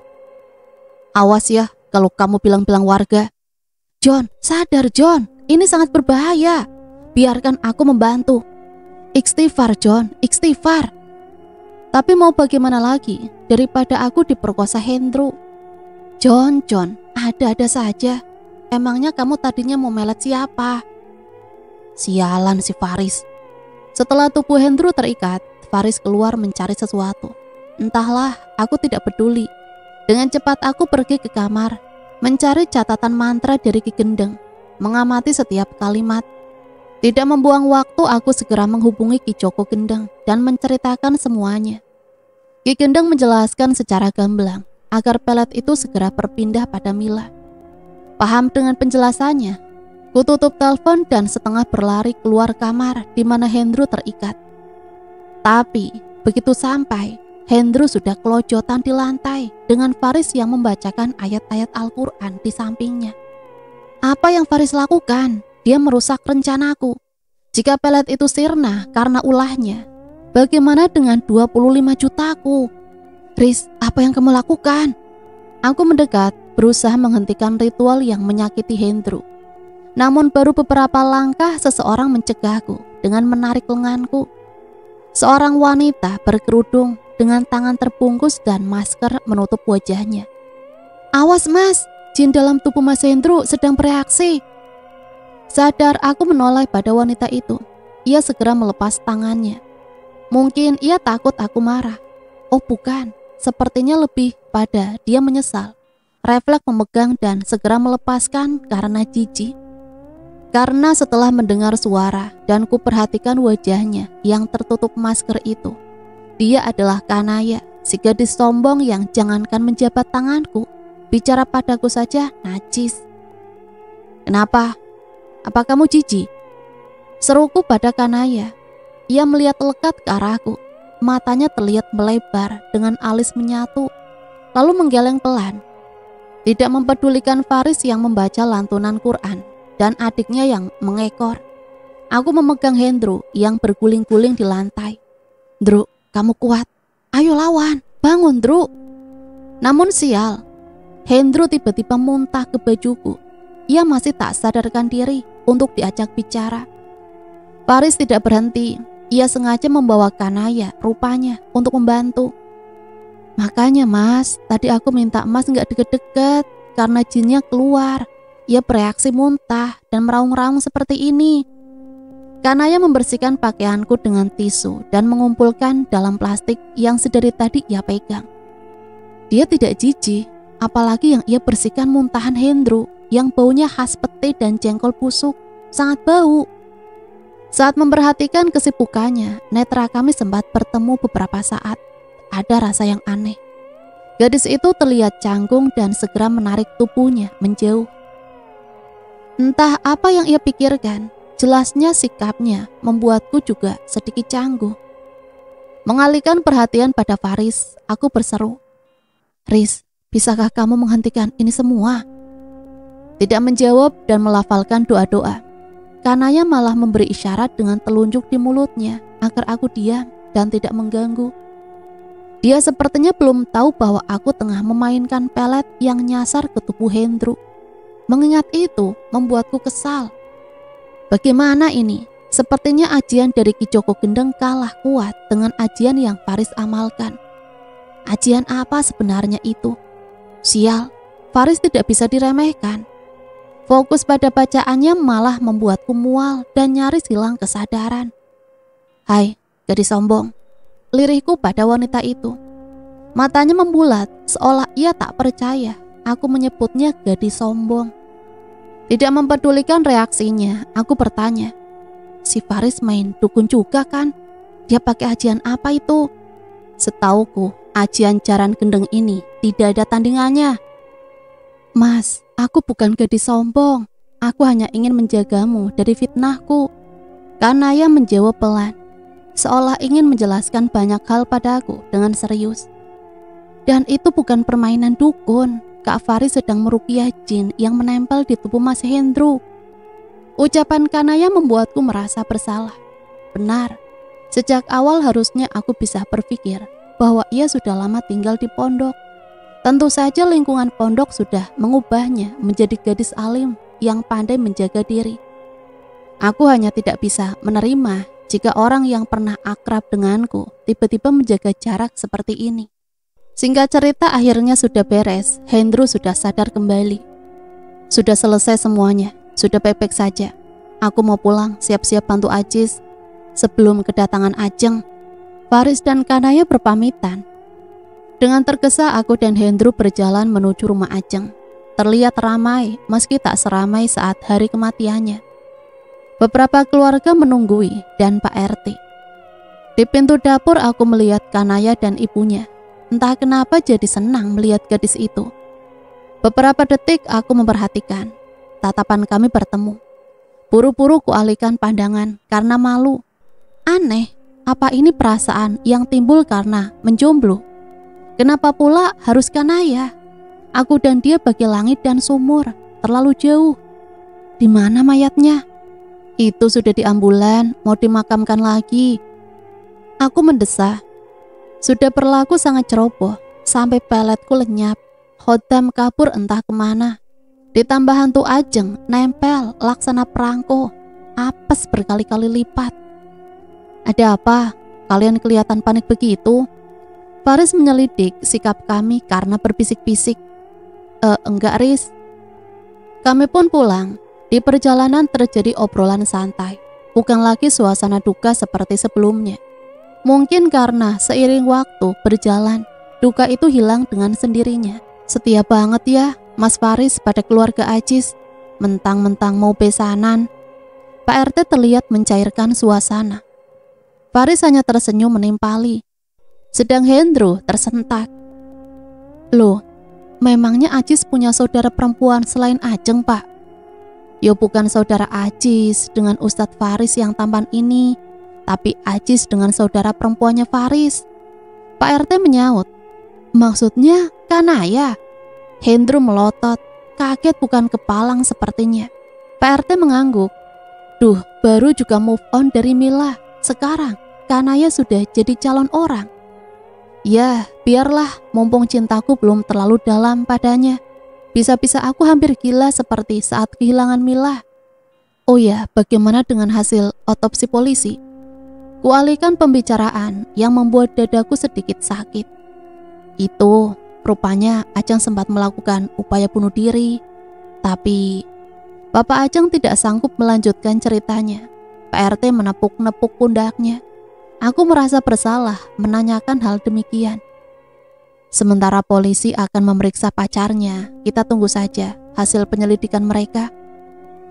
Awas ya kalau kamu bilang-bilang warga." "John, sadar John, ini sangat berbahaya. Biarkan aku membantu." "Istighfar John, istighfar." Tapi mau bagaimana lagi daripada aku diperkosa Hendro. John, ada-ada saja. Emangnya kamu tadinya mau melet siapa?" Sialan si Faris. Setelah tubuh Hendro terikat, Faris keluar mencari sesuatu. Entahlah, aku tidak peduli. Dengan cepat aku pergi ke kamar, mencari catatan mantra dari Ki Gendeng, mengamati setiap kalimat. Tidak membuang waktu, aku segera menghubungi Ki Joko Gendeng dan menceritakan semuanya. Ki Gendeng menjelaskan secara gamblang agar pelet itu segera berpindah pada Mila. Paham dengan penjelasannya, ku tutup telepon dan setengah berlari keluar kamar di mana Hendro terikat. Tapi begitu sampai, Hendro sudah kelojotan di lantai dengan Faris yang membacakan ayat-ayat Al-Quran di sampingnya. Apa yang Faris lakukan? Dia merusak rencanaku. Jika pelet itu sirna karena ulahnya, bagaimana dengan 25 jutaku? "Riz, apa yang kamu lakukan?" Aku mendekat, berusaha menghentikan ritual yang menyakiti Hendro. Namun baru beberapa langkah seseorang mencegahku dengan menarik lenganku. Seorang wanita berkerudung dengan tangan terbungkus dan masker menutup wajahnya. "Awas mas, jin dalam tubuh Mas Hendro sedang bereaksi." Sadar, aku menoleh pada wanita itu. Ia segera melepas tangannya. Mungkin ia takut aku marah. Oh bukan, sepertinya lebih pada dia menyesal. Refleks memegang dan segera melepaskan karena jijik. Karena setelah mendengar suara dan ku perhatikan wajahnya yang tertutup masker itu, dia adalah Kanaya, si gadis sombong yang jangankan menjabat tanganku, bicara padaku saja najis. "Kenapa? Apa kamu jijik?" seruku pada Kanaya. Ia melihat lekat ke arahku. Matanya terlihat melebar dengan alis menyatu, lalu menggeleng pelan. Tidak mempedulikan Faris yang membaca lantunan Quran dan adiknya yang mengekor. Aku memegang Hendro yang berguling-guling di lantai. "Ndru, kamu kuat. Ayo lawan, bangun Ndru." Namun sial, Hendro tiba-tiba muntah ke bajuku. Ia masih tak sadarkan diri untuk diajak bicara. Faris tidak berhenti. Ia sengaja membawa Kanaya rupanya untuk membantu. Makanya Mas, tadi aku minta Mas gak deket-deket karena jinnya keluar. Ia bereaksi muntah dan meraung-raung seperti ini. Kanaya membersihkan pakaianku dengan tisu dan mengumpulkan dalam plastik yang sedari tadi ia pegang. Dia tidak jijik, apalagi yang ia bersihkan muntahan Hendro yang baunya khas pete dan jengkol busuk, sangat bau. Saat memperhatikan kesibukannya, netra kami sempat bertemu beberapa saat. Ada rasa yang aneh. Gadis itu terlihat canggung dan segera menarik tubuhnya menjauh. Entah apa yang ia pikirkan, jelasnya sikapnya membuatku juga sedikit canggung. Mengalihkan perhatian pada Faris, aku berseru, "Riz, bisakah kamu menghentikan ini semua?" Tidak menjawab dan melafalkan doa-doa. Kanaya malah memberi isyarat dengan telunjuk di mulutnya agar aku diam dan tidak mengganggu. Dia sepertinya belum tahu bahwa aku tengah memainkan pelet yang nyasar ke tubuh Hendro. Mengingat itu membuatku kesal. Bagaimana ini? Sepertinya ajian dari Ki Joko Gendeng kalah kuat dengan ajian yang Faris amalkan. Ajian apa sebenarnya itu? Sial, Faris tidak bisa diremehkan. Fokus pada bacaannya malah membuatku mual dan nyaris hilang kesadaran. "Hai, gadis sombong," lirihku pada wanita itu. Matanya membulat seolah ia tak percaya aku menyebutnya gadis sombong. Tidak mempedulikan reaksinya, aku bertanya, "Si Faris main dukun juga kan? Dia pakai ajian apa itu?" "Setauku, ajian Jaran Gendeng ini tidak ada tandingannya." "Mas, aku bukan gadis sombong. Aku hanya ingin menjagamu dari fitnahku." Kanaya menjawab pelan, seolah ingin menjelaskan banyak hal padaku dengan serius. "Dan itu bukan permainan dukun. Kak Faris sedang meruqyah jin yang menempel di tubuh Mas Hendro." Ucapan Kanaya membuatku merasa bersalah. Benar, sejak awal harusnya aku bisa berpikir bahwa ia sudah lama tinggal di pondok. Tentu saja lingkungan pondok sudah mengubahnya menjadi gadis alim yang pandai menjaga diri. Aku hanya tidak bisa menerima jika orang yang pernah akrab denganku tiba-tiba menjaga jarak seperti ini. Singkat cerita akhirnya sudah beres, Hendro sudah sadar kembali. Sudah selesai semuanya, sudah baik-baik saja. Aku mau pulang, siap-siap bantu Ajis. Sebelum kedatangan Ajeng, Faris dan Kanaya berpamitan. Dengan tergesa aku dan Hendro berjalan menuju rumah Ajeng. Terlihat ramai meski tak seramai saat hari kematiannya. Beberapa keluarga menunggui dan Pak RT. Di pintu dapur aku melihat Kanaya dan ibunya. Entah kenapa jadi senang melihat gadis itu. Beberapa detik aku memperhatikan. Tatapan kami bertemu. Buru-buru kualihkan pandangan karena malu. Aneh, apa ini perasaan yang timbul karena menjomblo? Kenapa pula harus Kanaya? Aku dan dia bagi langit dan sumur, terlalu jauh. Di mana mayatnya? Itu sudah di ambulan, mau dimakamkan lagi. Aku mendesah. Sudah berlaku sangat ceroboh, sampai peletku lenyap. Khodam kabur entah kemana. Ditambah hantu Ajeng, nempel, laksana perangko. Apes berkali-kali lipat. Ada apa? Kalian kelihatan panik begitu? Faris menyelidik sikap kami karena berbisik-bisik. Enggak Riz. Kami pun pulang. Di perjalanan terjadi obrolan santai. Bukan lagi suasana duka seperti sebelumnya. Mungkin karena seiring waktu berjalan, duka itu hilang dengan sendirinya. Setia banget ya Mas Faris pada keluarga Ajis. Mentang-mentang mau besanan. Pak RT terlihat mencairkan suasana. Faris hanya tersenyum menimpali. Sedang Hendro tersentak. Loh, memangnya Ajis punya saudara perempuan selain Ajeng, Pak? Ya bukan saudara Ajis dengan Ustadz Faris yang tampan ini, tapi Ajis dengan saudara perempuannya Faris. Pak RT menyaut. Maksudnya Kanaya? Hendro melotot, kaget bukan kepalang sepertinya. Pak RT mengangguk. Duh, baru juga move on dari Mila. Sekarang Kanaya sudah jadi calon orang. Ya, biarlah, mumpung cintaku belum terlalu dalam padanya. Bisa-bisa aku hampir gila seperti saat kehilangan Mila. Oh ya, bagaimana dengan hasil otopsi polisi? Kualihkan pembicaraan yang membuat dadaku sedikit sakit. Itu, rupanya Ajeng sempat melakukan upaya bunuh diri. Tapi, Bapak Ajeng tidak sanggup melanjutkan ceritanya. Pak RT menepuk-nepuk pundaknya. Aku merasa bersalah menanyakan hal demikian. Sementara polisi akan memeriksa pacarnya, kita tunggu saja hasil penyelidikan mereka.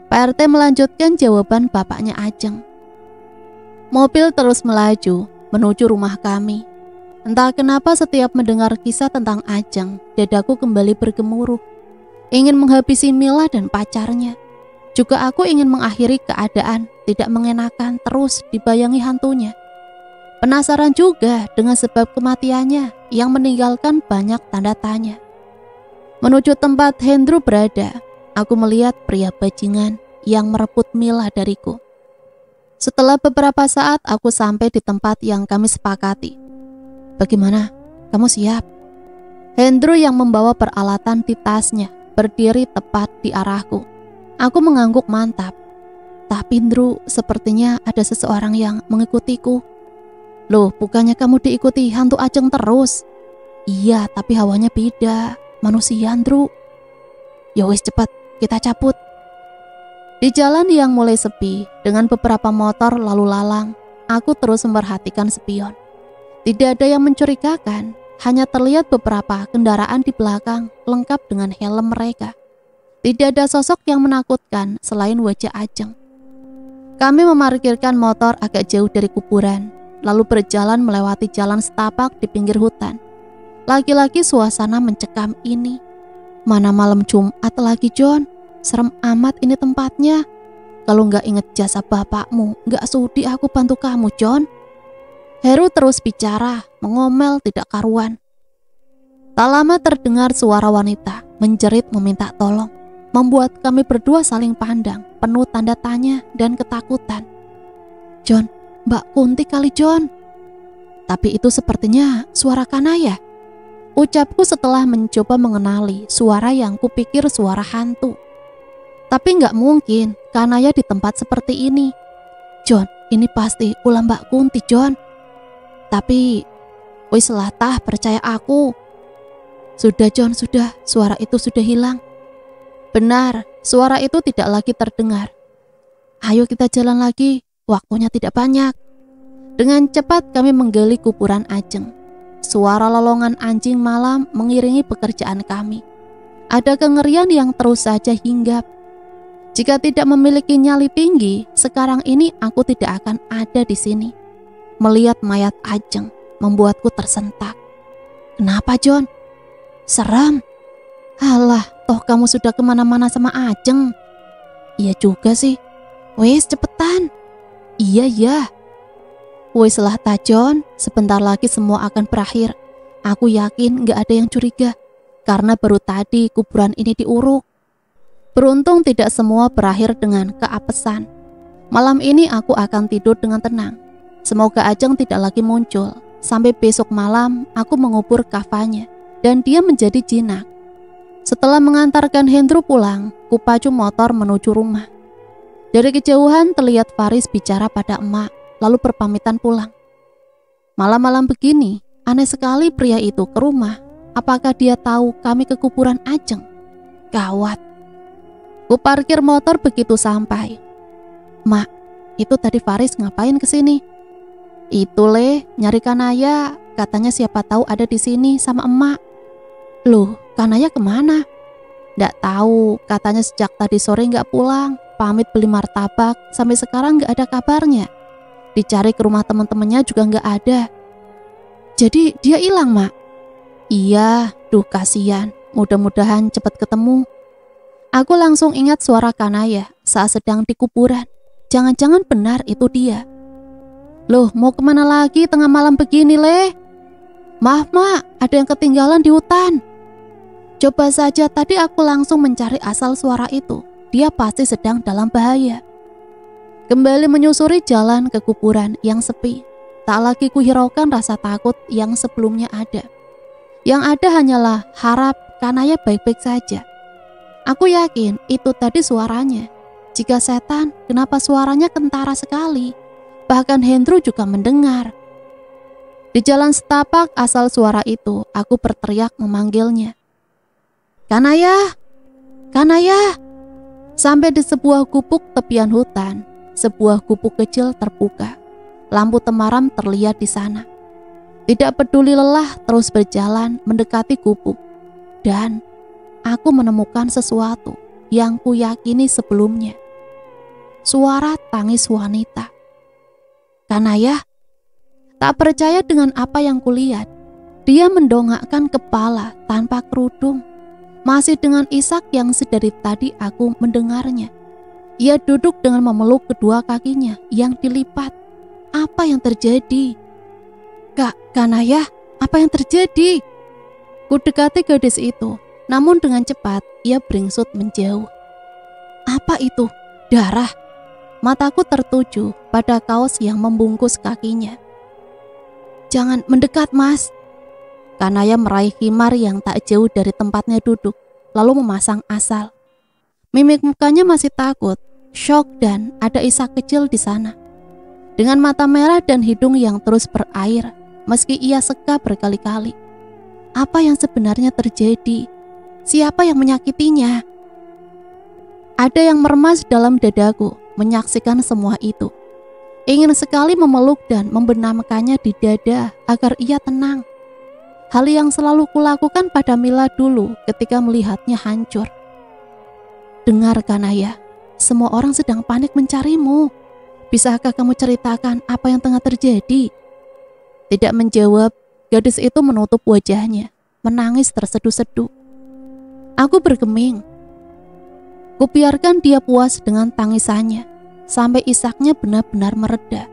Pak RT melanjutkan jawaban bapaknya Ajeng. Mobil terus melaju menuju rumah kami. Entah kenapa setiap mendengar kisah tentang Ajeng, dadaku kembali bergemuruh. Ingin menghabisi Mila dan pacarnya. Juga aku ingin mengakhiri keadaan tidak mengenakan terus dibayangi hantunya. Penasaran juga dengan sebab kematiannya yang meninggalkan banyak tanda tanya. Menuju tempat Hendro berada, aku melihat pria bajingan yang merebut Mila dariku. Setelah beberapa saat aku sampai di tempat yang kami sepakati. Bagaimana? Kamu siap? Hendro yang membawa peralatan di tasnya berdiri tepat di arahku. Aku mengangguk mantap. Tapi Hendro, sepertinya ada seseorang yang mengikutiku. Loh, bukannya kamu diikuti hantu Ajeng terus? Iya, tapi hawanya beda. Manusia, Hendro. Ya wis, cepat, kita cabut. Di jalan yang mulai sepi, dengan beberapa motor lalu lalang, aku terus memperhatikan spion. Tidak ada yang mencurigakan, hanya terlihat beberapa kendaraan di belakang lengkap dengan helm mereka. Tidak ada sosok yang menakutkan selain wajah Ajeng. Kami memarkirkan motor agak jauh dari kuburan, lalu berjalan melewati jalan setapak di pinggir hutan. Lagi-lagi suasana mencekam ini. Mana malam Jumat lagi, John? Serem amat ini tempatnya. Kalau nggak inget jasa bapakmu, nggak sudi aku bantu kamu, John. Heru terus bicara, mengomel tidak karuan. Tak lama terdengar suara wanita menjerit meminta tolong, membuat kami berdua saling pandang, penuh tanda tanya dan ketakutan. John, Mbak Kunti kali, John. Tapi itu sepertinya suara Kanaya. Ucapku setelah mencoba mengenali suara yang kupikir suara hantu. Tapi nggak mungkin Kanaya di tempat seperti ini. John, ini pasti ulah Mbak Kunti, John. Tapi, wis lah tah, percaya aku. Sudah, John, sudah. Suara itu sudah hilang. Benar, suara itu tidak lagi terdengar. Ayo kita jalan lagi, waktunya tidak banyak. Dengan cepat kami menggali kuburan Ajeng. Suara lolongan anjing malam mengiringi pekerjaan kami. Ada kengerian yang terus saja hinggap. Jika tidak memiliki nyali tinggi, sekarang ini aku tidak akan ada di sini. Melihat mayat Ajeng membuatku tersentak. Kenapa, John? Seram. Alah, toh kamu sudah kemana-mana sama Ajeng. Iya juga sih. Wes, cepetan. Iya. Wes lah ta, John, sebentar lagi semua akan berakhir. Aku yakin gak ada yang curiga, karena baru tadi kuburan ini diuruk. Beruntung tidak semua berakhir dengan keapesan. Malam ini aku akan tidur dengan tenang. Semoga Ajeng tidak lagi muncul. Sampai besok malam aku mengubur kafanya dan dia menjadi jinak. Setelah mengantarkan Hendro pulang, kupacu motor menuju rumah. Dari kejauhan terlihat Faris bicara pada emak, lalu berpamitan pulang. Malam-malam begini, aneh sekali pria itu ke rumah. Apakah dia tahu kami ke kuburan Ajeng? Gawat. Ku parkir motor begitu sampai. Mak, itu tadi Faris ngapain kesini? Itu nyari Kanaya. Katanya siapa tahu ada di sini sama emak. Loh, Kanaya kemana? Nggak tahu, katanya sejak tadi sore nggak pulang. Pamit beli martabak, sampai sekarang nggak ada kabarnya. Dicari ke rumah teman-temannya juga nggak ada. Jadi dia hilang, Mak? Iya, duh kasihan. Mudah-mudahan cepat ketemu. Aku langsung ingat suara Kanaya saat sedang di kuburan. Jangan-jangan benar itu dia. Loh, mau kemana lagi tengah malam begini, Maaf, Mak, ada yang ketinggalan di hutan. Coba saja tadi aku langsung mencari asal suara itu. Dia pasti sedang dalam bahaya. Kembali menyusuri jalan ke kuburan yang sepi. Tak lagi kuhiraukan rasa takut yang sebelumnya ada. Yang ada hanyalah harap Kanaya baik-baik saja. Aku yakin itu tadi suaranya. Jika setan, kenapa suaranya kentara sekali? Bahkan Hendro juga mendengar. Di jalan setapak asal suara itu, aku berteriak memanggilnya. Kanaya! Kanaya! Sampai di sebuah gubuk tepian hutan, sebuah gubuk kecil terbuka. Lampu temaram terlihat di sana. Tidak peduli lelah terus berjalan mendekati gubuk. Dan aku menemukan sesuatu yang kuyakini sebelumnya. Suara tangis wanita. Kanaya, tak percaya dengan apa yang kulihat. Dia mendongakkan kepala tanpa kerudung, masih dengan isak yang sedari tadi aku mendengarnya. Ia duduk dengan memeluk kedua kakinya yang dilipat. Apa yang terjadi? Kanaya, apa yang terjadi? Ku dekati gadis itu, namun dengan cepat ia beringsut menjauh. Apa itu? Darah? Mataku tertuju pada kaos yang membungkus kakinya. Jangan mendekat, Mas. Kanaya meraih khimar yang tak jauh dari tempatnya duduk, lalu memasang asal. Mimik mukanya masih takut, syok, dan ada isak kecil di sana. Dengan mata merah dan hidung yang terus berair, meski ia seka berkali-kali. Apa yang sebenarnya terjadi? Siapa yang menyakitinya? Ada yang meremas dalam dadaku menyaksikan semua itu. Ingin sekali memeluk dan membenamkannya di dada agar ia tenang. Hal yang selalu kulakukan pada Mila dulu ketika melihatnya hancur. Dengar Kanaya, semua orang sedang panik mencarimu. Bisakah kamu ceritakan apa yang tengah terjadi? Tidak menjawab, gadis itu menutup wajahnya, menangis terseduh-seduh. Aku bergeming. Kubiarkan dia puas dengan tangisannya, sampai isaknya benar-benar mereda.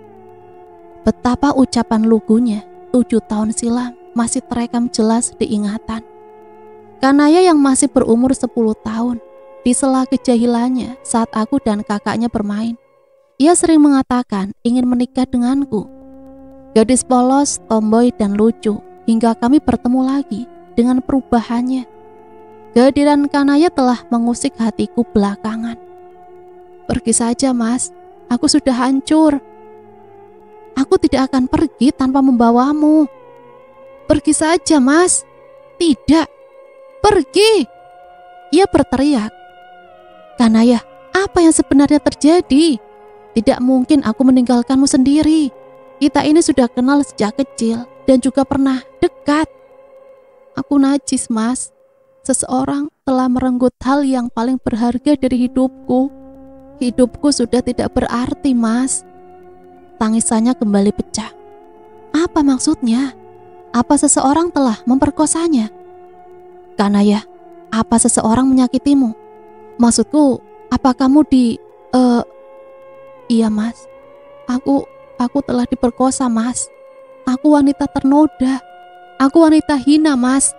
Betapa ucapan lugunya 7 tahun silam masih terekam jelas di ingatan. Kanaya yang masih berumur 10 tahun, di sela kejahilannya saat aku dan kakaknya bermain, ia sering mengatakan ingin menikah denganku. Gadis polos, tomboy, dan lucu, hingga kami bertemu lagi dengan perubahannya. Kehadiran Kanaya telah mengusik hatiku belakangan. Pergi saja, Mas. Aku sudah hancur. Aku tidak akan pergi tanpa membawamu. Pergi saja, Mas. Tidak. Pergi. Ia berteriak. Kanaya, apa yang sebenarnya terjadi? Tidak mungkin aku meninggalkanmu sendiri. Kita ini sudah kenal sejak kecil dan juga pernah dekat. Aku najis, Mas. Seseorang telah merenggut hal yang paling berharga dari hidupku. Hidupku sudah tidak berarti, Mas. Tangisannya kembali pecah. Apa maksudnya? Apa seseorang telah memperkosanya? Kanaya, apa seseorang menyakitimu? Maksudku, apa kamu Iya, Mas. Aku telah diperkosa, Mas. Aku wanita ternoda. Aku wanita hina, Mas.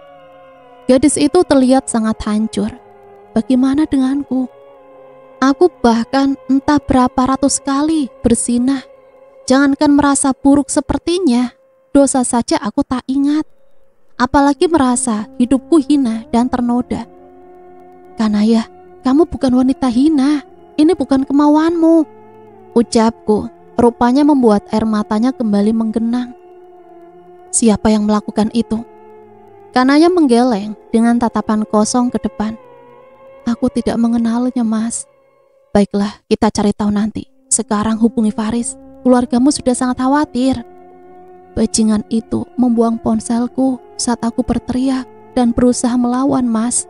Gadis itu terlihat sangat hancur. Bagaimana denganku? Aku bahkan entah berapa ratus kali berzinah. Jangankan merasa buruk sepertinya, dosa saja aku tak ingat. Apalagi merasa hidupku hina dan ternoda. Kanaya, kamu bukan wanita hina. Ini bukan kemauanmu. Ucapku, rupanya membuat air matanya kembali menggenang. Siapa yang melakukan itu? Kanaya menggeleng dengan tatapan kosong ke depan. Aku tidak mengenalnya, Mas. Baiklah, kita cari tahu nanti. Sekarang hubungi Faris. Keluargamu sudah sangat khawatir. Bajingan itu membuang ponselku saat aku berteriak dan berusaha melawan, Mas.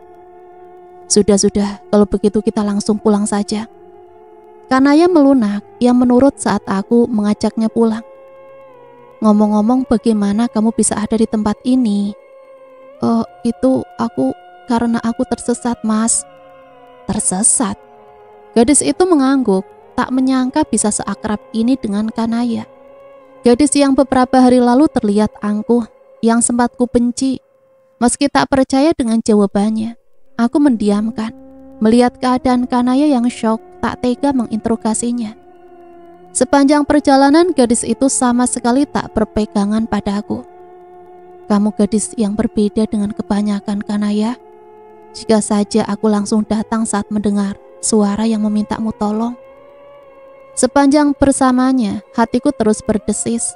Sudah, kalau begitu kita langsung pulang saja. Kanaya melunak yang menurut saat aku mengajaknya pulang. Ngomong-ngomong, bagaimana kamu bisa ada di tempat ini? Itu karena aku tersesat, Mas. Tersesat? Gadis itu mengangguk, tak menyangka bisa seakrab ini dengan Kanaya. Gadis yang beberapa hari lalu terlihat angkuh, yang sempat ku benci. Meski tak percaya dengan jawabannya, aku mendiamkan, melihat keadaan Kanaya yang syok, tak tega menginterogasinya. Sepanjang perjalanan, gadis itu sama sekali tak berpegangan padaku. Kamu gadis yang berbeda dengan kebanyakan, Kanaya. Jika saja aku langsung datang saat mendengar suara yang memintamu tolong. Sepanjang bersamanya, hatiku terus berdesis.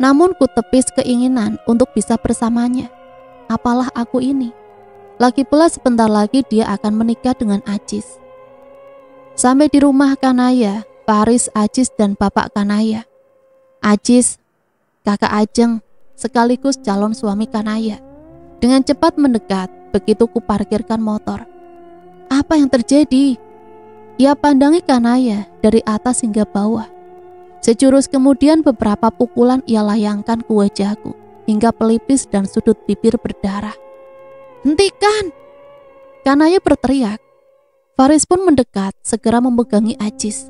Namun ku tepis keinginan untuk bisa bersamanya. Apalah aku ini? Lagi pula sebentar lagi dia akan menikah dengan Ajis. Sampai di rumah Kanaya, Faris, Ajis, dan bapak Kanaya. Ajis, kakak Ajeng, sekaligus calon suami Kanaya, dengan cepat mendekat begitu ku parkirkan motor. Apa yang terjadi? Ia pandangi Kanaya dari atas hingga bawah. Sejurus kemudian beberapa pukulan ia layangkan ke wajahku hingga pelipis dan sudut bibir berdarah. Hentikan! Kanaya berteriak. Faris pun mendekat, segera memegangi Ajis.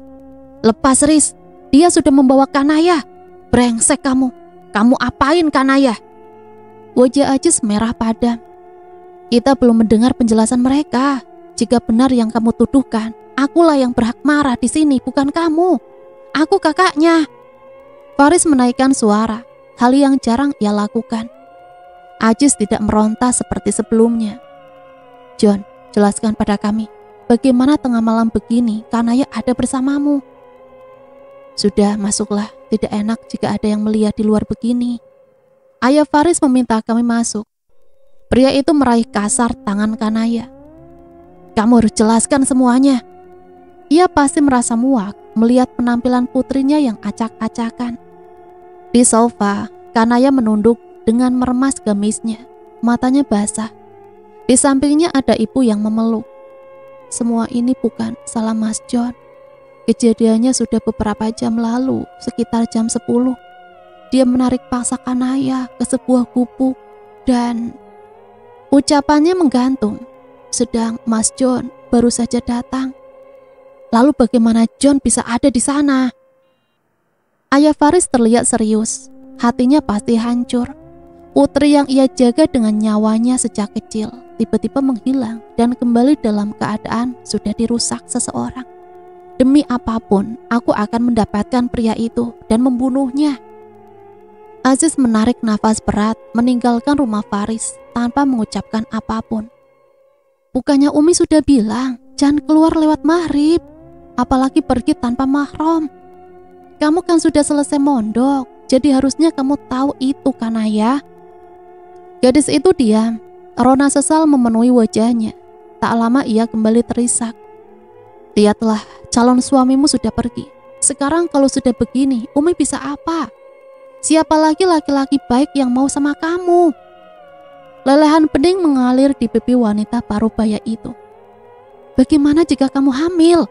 Lepas Riz, dia sudah membawa Kanaya. Brengsek kamu. Kamu apain Kanaya? Wajah Ajis merah padam. Kita belum mendengar penjelasan mereka. Jika benar yang kamu tuduhkan, akulah yang berhak marah di sini, bukan kamu. Aku kakaknya. Faris menaikkan suara, hal yang jarang ia lakukan. Ajis tidak meronta seperti sebelumnya. John, jelaskan pada kami, bagaimana tengah malam begini Kanaya ada bersamamu? Sudah, masuklah. Tidak enak jika ada yang melihat di luar begini. Ayah Faris meminta kami masuk. Pria itu meraih kasar tangan Kanaya. Kamu harus jelaskan semuanya. Ia pasti merasa muak melihat penampilan putrinya yang acak-acakan. Di sofa, Kanaya menunduk dengan meremas gamisnya. Matanya basah. Di sampingnya ada ibu yang memeluk. Semua ini bukan salah Mas John. Kejadiannya sudah beberapa jam lalu, sekitar jam 10. Dia menarik paksa Kanaya ke sebuah gubuk dan ucapannya menggantung. Sedang Mas John baru saja datang. Lalu bagaimana John bisa ada di sana? Ayah Faris terlihat serius. Hatinya pasti hancur. Putri yang ia jaga dengan nyawanya sejak kecil tiba-tiba menghilang dan kembali dalam keadaan sudah dirusak seseorang. Demi apapun, aku akan mendapatkan pria itu dan membunuhnya. Aziz menarik nafas berat, meninggalkan rumah Faris tanpa mengucapkan apapun. Bukannya Umi sudah bilang, jangan keluar lewat maghrib, apalagi pergi tanpa mahram. Kamu kan sudah selesai mondok, jadi harusnya kamu tahu itu Kanaya. Gadis itu diam, rona sesal memenuhi wajahnya. Tak lama ia kembali terisak. Lihatlah, calon suamimu sudah pergi. Sekarang kalau sudah begini, Umi bisa apa? Siapa lagi laki-laki baik yang mau sama kamu? Lelehan pening mengalir di pipi wanita parubaya itu. Bagaimana jika kamu hamil?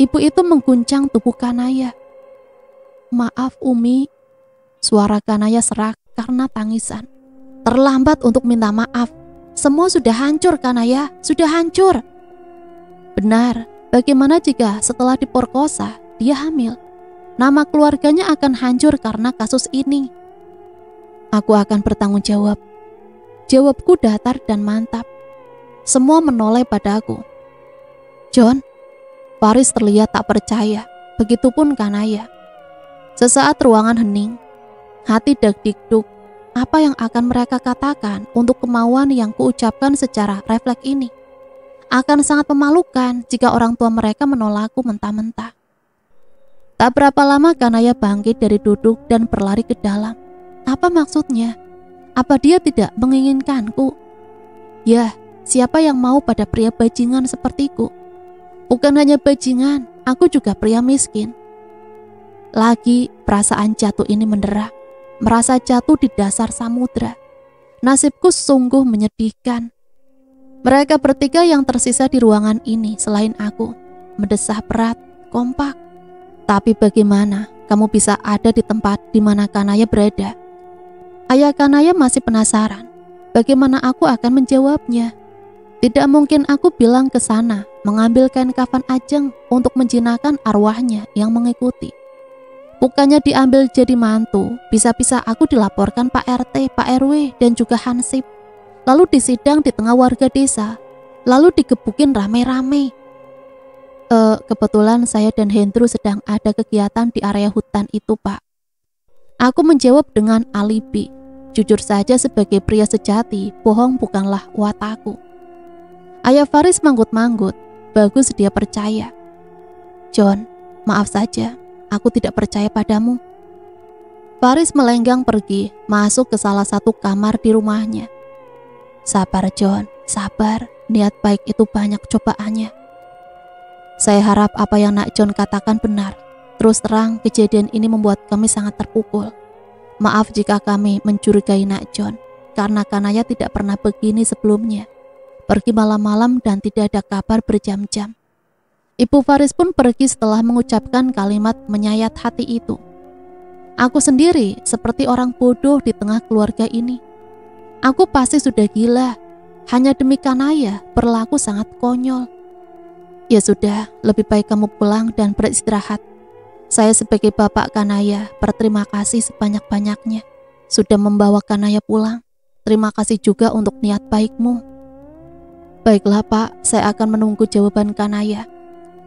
Ibu itu mengguncang tubuh Kanaya. Maaf Umi. Suara Kanaya serak karena tangisan. Terlambat untuk minta maaf. Semua sudah hancur Kanaya, sudah hancur. Benar, bagaimana jika setelah diperkosa dia hamil? Nama keluarganya akan hancur karena kasus ini. Aku akan bertanggung jawab. Jawabku datar dan mantap. Semua menoleh padaku. John, Faris terlihat tak percaya. Begitupun Kanaya. Sesaat ruangan hening. Hati dag-digduk. Apa yang akan mereka katakan untuk kemauan yang kuucapkan secara refleks ini? Akan sangat memalukan jika orang tua mereka menolakku mentah-mentah. Tak berapa lama Kanaya bangkit dari duduk dan berlari ke dalam. Apa maksudnya? Apa dia tidak menginginkanku? Ya, siapa yang mau pada pria bajingan sepertiku? Bukan hanya bajingan, aku juga pria miskin. Lagi perasaan jatuh ini mendera, merasa jatuh di dasar samudra. Nasibku sungguh menyedihkan. Mereka bertiga yang tersisa di ruangan ini selain aku, mendesah berat, kompak. Tapi bagaimana kamu bisa ada di tempat di mana Kanaya berada? Ayah Kanaya masih penasaran. Bagaimana aku akan menjawabnya? Tidak mungkin aku bilang ke sana, mengambil kain kafan Ajeng untuk menjinakkan arwahnya yang mengikuti. Bukannya diambil jadi mantu, bisa-bisa aku dilaporkan Pak RT, Pak RW, dan juga Hansip. Lalu disidang di tengah warga desa, lalu digebukin rame-rame. Kebetulan saya dan Hendro sedang ada kegiatan di area hutan itu, Pak. Aku menjawab dengan alibi. Jujur saja sebagai pria sejati, bohong bukanlah watakku. Ayah Faris manggut-manggut. Bagus dia percaya. John, Maaf saja, aku tidak percaya padamu. Faris melenggang pergi, masuk ke salah satu kamar di rumahnya. Sabar John, sabar, niat baik itu banyak cobaannya. Saya harap apa yang Nak John katakan benar. Terus terang, kejadian ini membuat kami sangat terpukul. Maaf jika kami mencurigai Nak John, karena Kanaya tidak pernah begini sebelumnya. Pergi malam-malam dan tidak ada kabar berjam-jam. Ibu Faris pun pergi setelah mengucapkan kalimat menyayat hati itu. Aku sendiri seperti orang bodoh di tengah keluarga ini. Aku pasti sudah gila. Hanya demi Kanaya berlaku sangat konyol. Ya sudah, lebih baik kamu pulang dan beristirahat. Saya sebagai bapak Kanaya berterima kasih sebanyak-banyaknya sudah membawa Kanaya pulang. Terima kasih juga untuk niat baikmu. Baiklah Pak, saya akan menunggu jawaban Kanaya.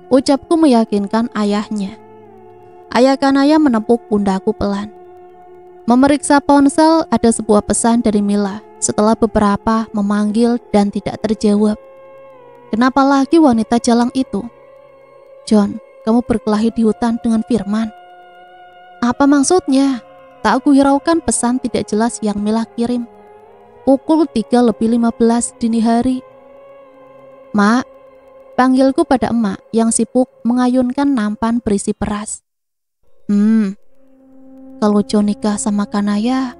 Ucapku meyakinkan ayahnya. Ayah Kanaya menepuk pundakku pelan. Memeriksa ponsel, ada sebuah pesan dari Mila. Setelah beberapa memanggil dan tidak terjawab. Kenapa lagi wanita jalang itu? John, kamu berkelahi di hutan dengan Firman. Apa maksudnya? Tak aku hiraukan pesan tidak jelas yang Mila kirim. Pukul 3:15 dini hari. Mak, panggilku pada emak yang sibuk mengayunkan nampan berisi beras. Kalau John nikah sama Kanaya,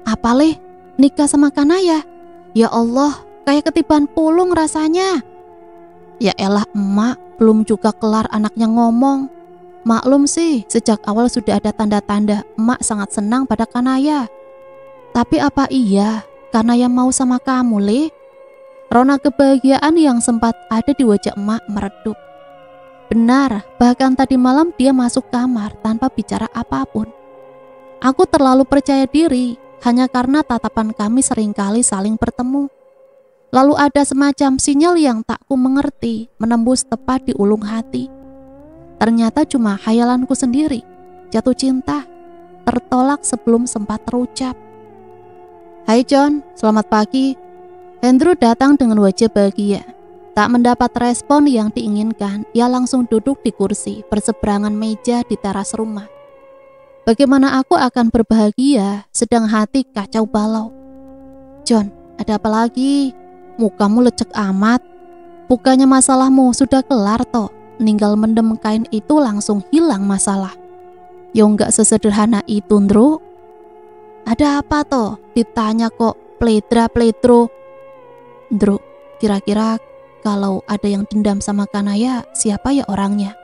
apa leh? Nikah sama Kanaya? Ya Allah, kayak ketiban pulung rasanya. Ya elah emak, belum juga kelar anaknya ngomong. Maklum sih, sejak awal sudah ada tanda-tanda emak sangat senang pada Kanaya. Tapi apa iya Kanaya mau sama kamu, Le? Rona kebahagiaan yang sempat ada di wajah emak meredup. Benar, bahkan tadi malam dia masuk kamar tanpa bicara apapun. Aku terlalu percaya diri hanya karena tatapan kami seringkali saling bertemu. Lalu ada semacam sinyal yang tak ku mengerti menembus tepat di ulung hati. Ternyata cuma khayalanku sendiri, jatuh cinta, tertolak sebelum sempat terucap. Hai John, selamat pagi. Andrew datang dengan wajah bahagia. Tak mendapat respon yang diinginkan, ia langsung duduk di kursi berseberangan meja di teras rumah. Bagaimana aku akan berbahagia sedang hati kacau balau. John, ada apa lagi? Mukamu lecek amat. Bukannya masalahmu sudah kelar toh? Ninggal mendem kain itu langsung hilang masalah. Ya enggak sesederhana itu, Ndro. Ada apa toh? Ditanya kok pledra-pledro. Ndro, kira-kira kalau ada yang dendam sama Kanaya, siapa ya orangnya?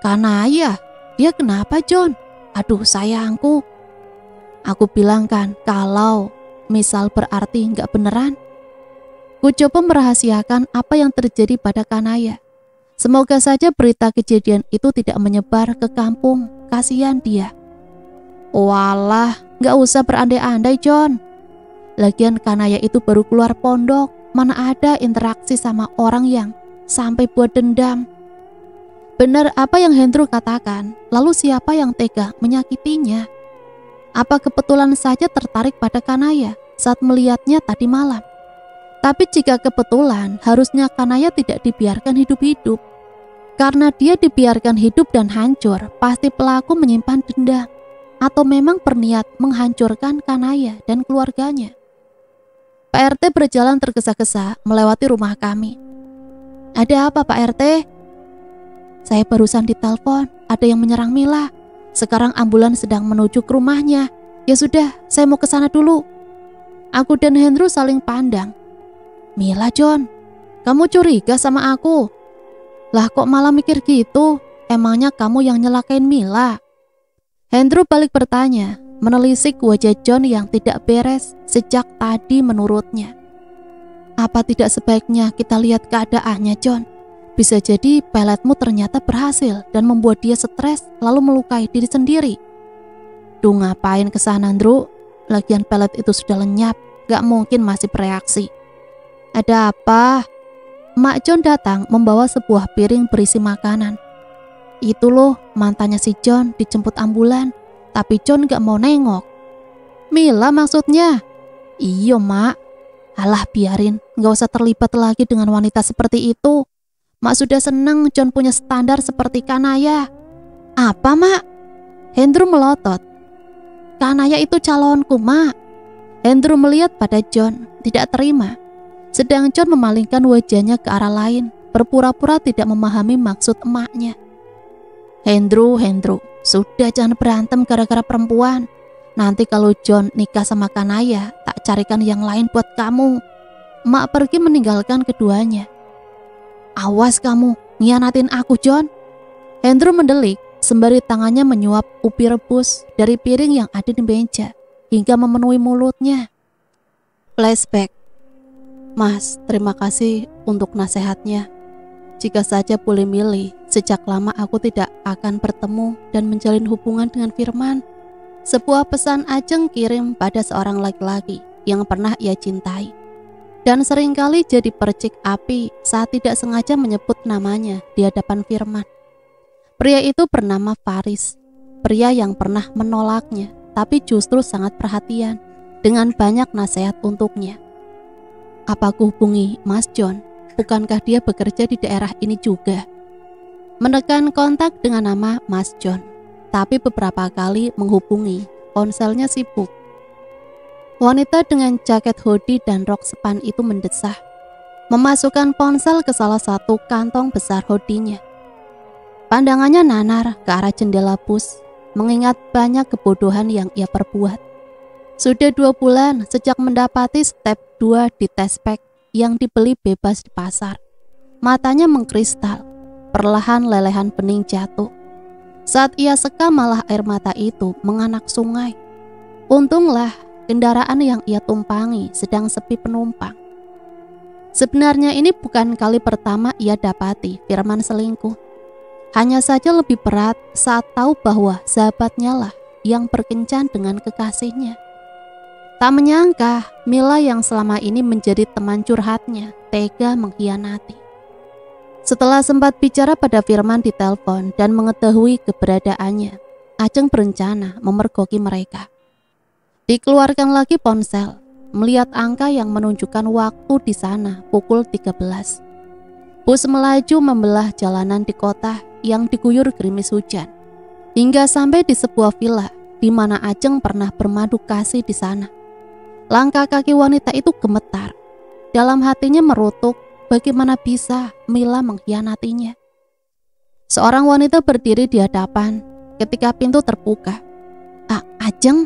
Kanaya? Dia kenapa, John? Aduh sayangku. Aku bilang kan, kalau misal berarti nggak beneran. Ku coba merahasiakan apa yang terjadi pada Kanaya. Semoga saja berita kejadian itu tidak menyebar ke kampung. Kasihan dia. Walah, nggak usah berandai-andai, John. Lagian Kanaya itu baru keluar pondok. Mana ada interaksi sama orang yang sampai buat dendam. Benar apa yang Hendro katakan, lalu siapa yang tega menyakitinya? Apa kebetulan saja tertarik pada Kanaya saat melihatnya tadi malam? Tapi jika kebetulan, harusnya Kanaya tidak dibiarkan hidup-hidup. Karena dia dibiarkan hidup dan hancur, pasti pelaku menyimpan dendam. Atau memang berniat menghancurkan Kanaya dan keluarganya. Pak RT berjalan tergesa-gesa melewati rumah kami. Ada apa Pak RT? Saya barusan ditelepon, ada yang menyerang Mila. Sekarang ambulans sedang menuju ke rumahnya. Ya sudah, saya mau ke sana dulu. Aku dan Hendro saling pandang. Mila, John, kamu curiga sama aku? Lah kok malah mikir gitu? Emangnya kamu yang nyelakain Mila? Hendro balik bertanya, menelisik wajah John yang tidak beres sejak tadi menurutnya. Apa tidak sebaiknya kita lihat keadaannya, John? Bisa jadi peletmu ternyata berhasil dan membuat dia stres lalu melukai diri sendiri. Duh, ngapain kesana, Ndro? Lagian pelet itu sudah lenyap, gak mungkin masih bereaksi. Ada apa? Mak John datang membawa sebuah piring berisi makanan. Itu loh, mantannya si John dijemput ambulan, tapi John gak mau nengok. Mila maksudnya? Iyo mak. Alah biarin, gak usah terlibat lagi dengan wanita seperti itu. Mak sudah senang John punya standar seperti Kanaya. Apa, Mak? Hendro melotot. Kanaya itu calonku, Mak. Hendro melihat pada John, tidak terima. Sedang John memalingkan wajahnya ke arah lain, berpura-pura tidak memahami maksud emaknya. Hendro, sudah jangan berantem gara-gara perempuan. Nanti kalau John nikah sama Kanaya, tak carikan yang lain buat kamu. Mak pergi meninggalkan keduanya. Awas kamu, ngianatin aku, John. Hendro mendelik, sembari tangannya menyuap ubi rebus dari piring yang ada di meja, hingga memenuhi mulutnya. Flashback. Mas, terima kasih untuk nasihatnya. Jika saja boleh milih, sejak lama aku tidak akan bertemu dan menjalin hubungan dengan Firman. Sebuah pesan Ajeng kirim pada seorang laki-laki yang pernah ia cintai. Dan seringkali jadi percik api saat tidak sengaja menyebut namanya di hadapan Firman. Pria itu bernama Faris, pria yang pernah menolaknya, tapi justru sangat perhatian dengan banyak nasihat untuknya. Apa aku hubungi Mas John? Bukankah dia bekerja di daerah ini juga? Menekan kontak dengan nama Mas John, tapi beberapa kali menghubungi, ponselnya sibuk. Wanita dengan jaket hoodie dan rok sepan itu mendesah, memasukkan ponsel ke salah satu kantong besar hoodie-nya. Pandangannya nanar ke arah jendela bus, mengingat banyak kebodohan yang ia perbuat. Sudah 2 bulan sejak mendapati step 2 di tes pack yang dibeli bebas di pasar. Matanya mengkristal, perlahan lelehan bening jatuh. Saat ia seka malah air mata itu menganak sungai. Untunglah kendaraan yang ia tumpangi sedang sepi penumpang. Sebenarnya ini bukan kali pertama ia dapati Firman selingkuh. Hanya saja lebih berat saat tahu bahwa sahabatnya lah yang berkencan dengan kekasihnya. Tak menyangka Mila yang selama ini menjadi teman curhatnya tega mengkhianati. Setelah sempat bicara pada Firman di telepon dan mengetahui keberadaannya, Ajeng berencana memergoki mereka. Dikeluarkan lagi ponsel, melihat angka yang menunjukkan waktu di sana pukul 13. Bus melaju membelah jalanan di kota yang diguyur gerimis hujan, hingga sampai di sebuah villa di mana Ajeng pernah bermadu kasih di sana. Langkah kaki wanita itu gemetar, dalam hatinya merutuk bagaimana bisa Mila mengkhianatinya. Seorang wanita berdiri di hadapan ketika pintu terbuka. Ajeng?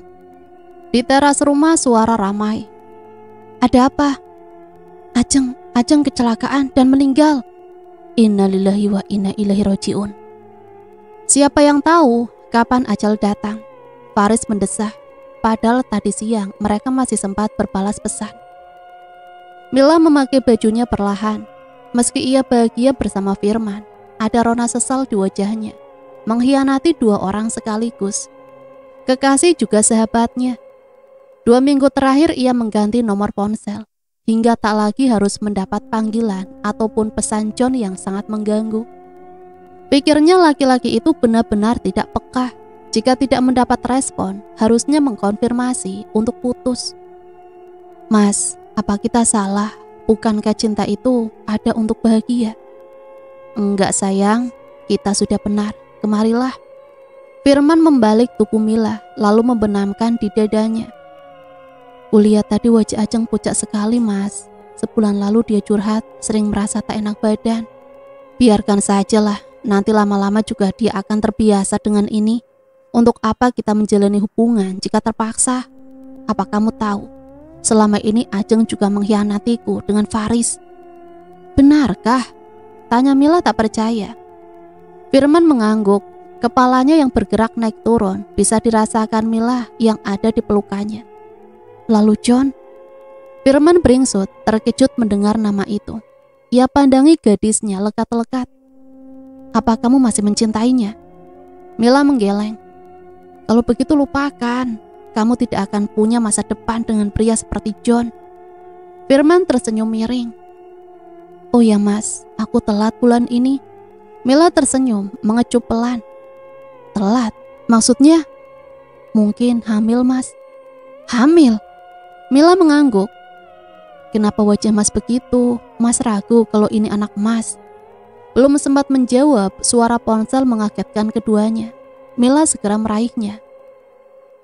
Di teras rumah suara ramai. Ada apa? Ajeng kecelakaan dan meninggal. Innalillahi wa inna ilaihi rajiun. Siapa yang tahu kapan ajal datang? Faris mendesah, padahal tadi siang mereka masih sempat berbalas pesan. Mila memakai bajunya perlahan. Meski ia bahagia bersama Firman, ada rona sesal di wajahnya. Mengkhianati 2 orang sekaligus. Kekasih juga sahabatnya. 2 minggu terakhir ia mengganti nomor ponsel, hingga tak lagi harus mendapat panggilan ataupun pesan John yang sangat mengganggu. Pikirnya laki-laki itu benar-benar tidak peka. Jika tidak mendapat respon, harusnya mengkonfirmasi untuk putus. Mas, apa kita salah? Bukankah cinta itu ada untuk bahagia? Enggak sayang, kita sudah benar. Kemarilah. Firman membalik tubuh Mila, lalu membenamkan di dadanya. Kulihat tadi wajah Ajeng pucat sekali, Mas. Sebulan lalu dia curhat, sering merasa tak enak badan. Biarkan sajalah, nanti lama-lama juga dia akan terbiasa dengan ini. Untuk apa kita menjalani hubungan jika terpaksa? Apa kamu tahu, selama ini Ajeng juga mengkhianatiku dengan Faris. Benarkah? Tanya Mila tak percaya. Firman mengangguk, kepalanya yang bergerak naik turun bisa dirasakan Mila yang ada di pelukannya. Lalu John? Firman beringsut, terkejut mendengar nama itu. Ia pandangi gadisnya lekat-lekat. Apa kamu masih mencintainya? Mila menggeleng. Kalau begitu lupakan. Kamu tidak akan punya masa depan dengan pria seperti John. Firman tersenyum miring. Oh ya Mas, aku telat bulan ini. Mila tersenyum, mengecup pelan. Telat? Maksudnya? Mungkin hamil, Mas. Hamil? Mila mengangguk. Kenapa wajah Mas begitu? Mas ragu kalau ini anak Mas. Belum sempat menjawab, suara ponsel mengagetkan keduanya. Mila segera meraihnya.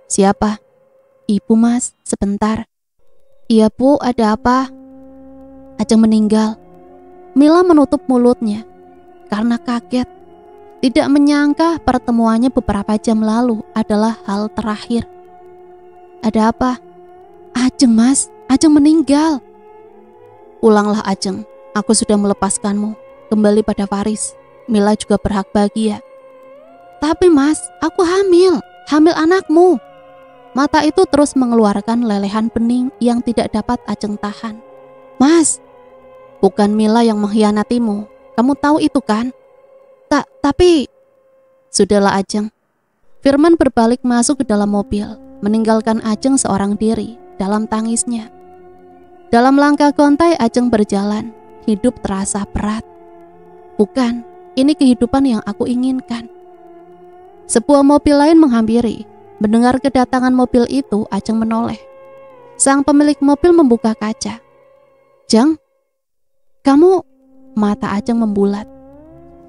Siapa? Ibu mas, sebentar. Iya bu, ada apa? Ajeng meninggal. Mila menutup mulutnya karena kaget. Tidak menyangka pertemuannya beberapa jam lalu adalah hal terakhir. Ada apa? Ajeng mas, Ajeng meninggal. Ulanglah Ajeng, aku sudah melepaskanmu. Kembali pada Faris. Mila juga berhak bahagia. Tapi mas, aku hamil anakmu. Mata itu terus mengeluarkan lelehan bening yang tidak dapat Ajeng tahan. Mas, bukan Mila yang mengkhianatimu. Kamu tahu itu kan? Tapi... Sudahlah Ajeng. Firman berbalik masuk ke dalam mobil, meninggalkan Ajeng seorang diri dalam tangisnya. Dalam langkah gontai Ajeng berjalan, hidup terasa berat. Bukan, ini kehidupan yang aku inginkan. Sebuah mobil lain menghampiri. Mendengar kedatangan mobil itu, Ajeng menoleh. Sang pemilik mobil membuka kaca. Jeng, kamu... Mata Ajeng membulat.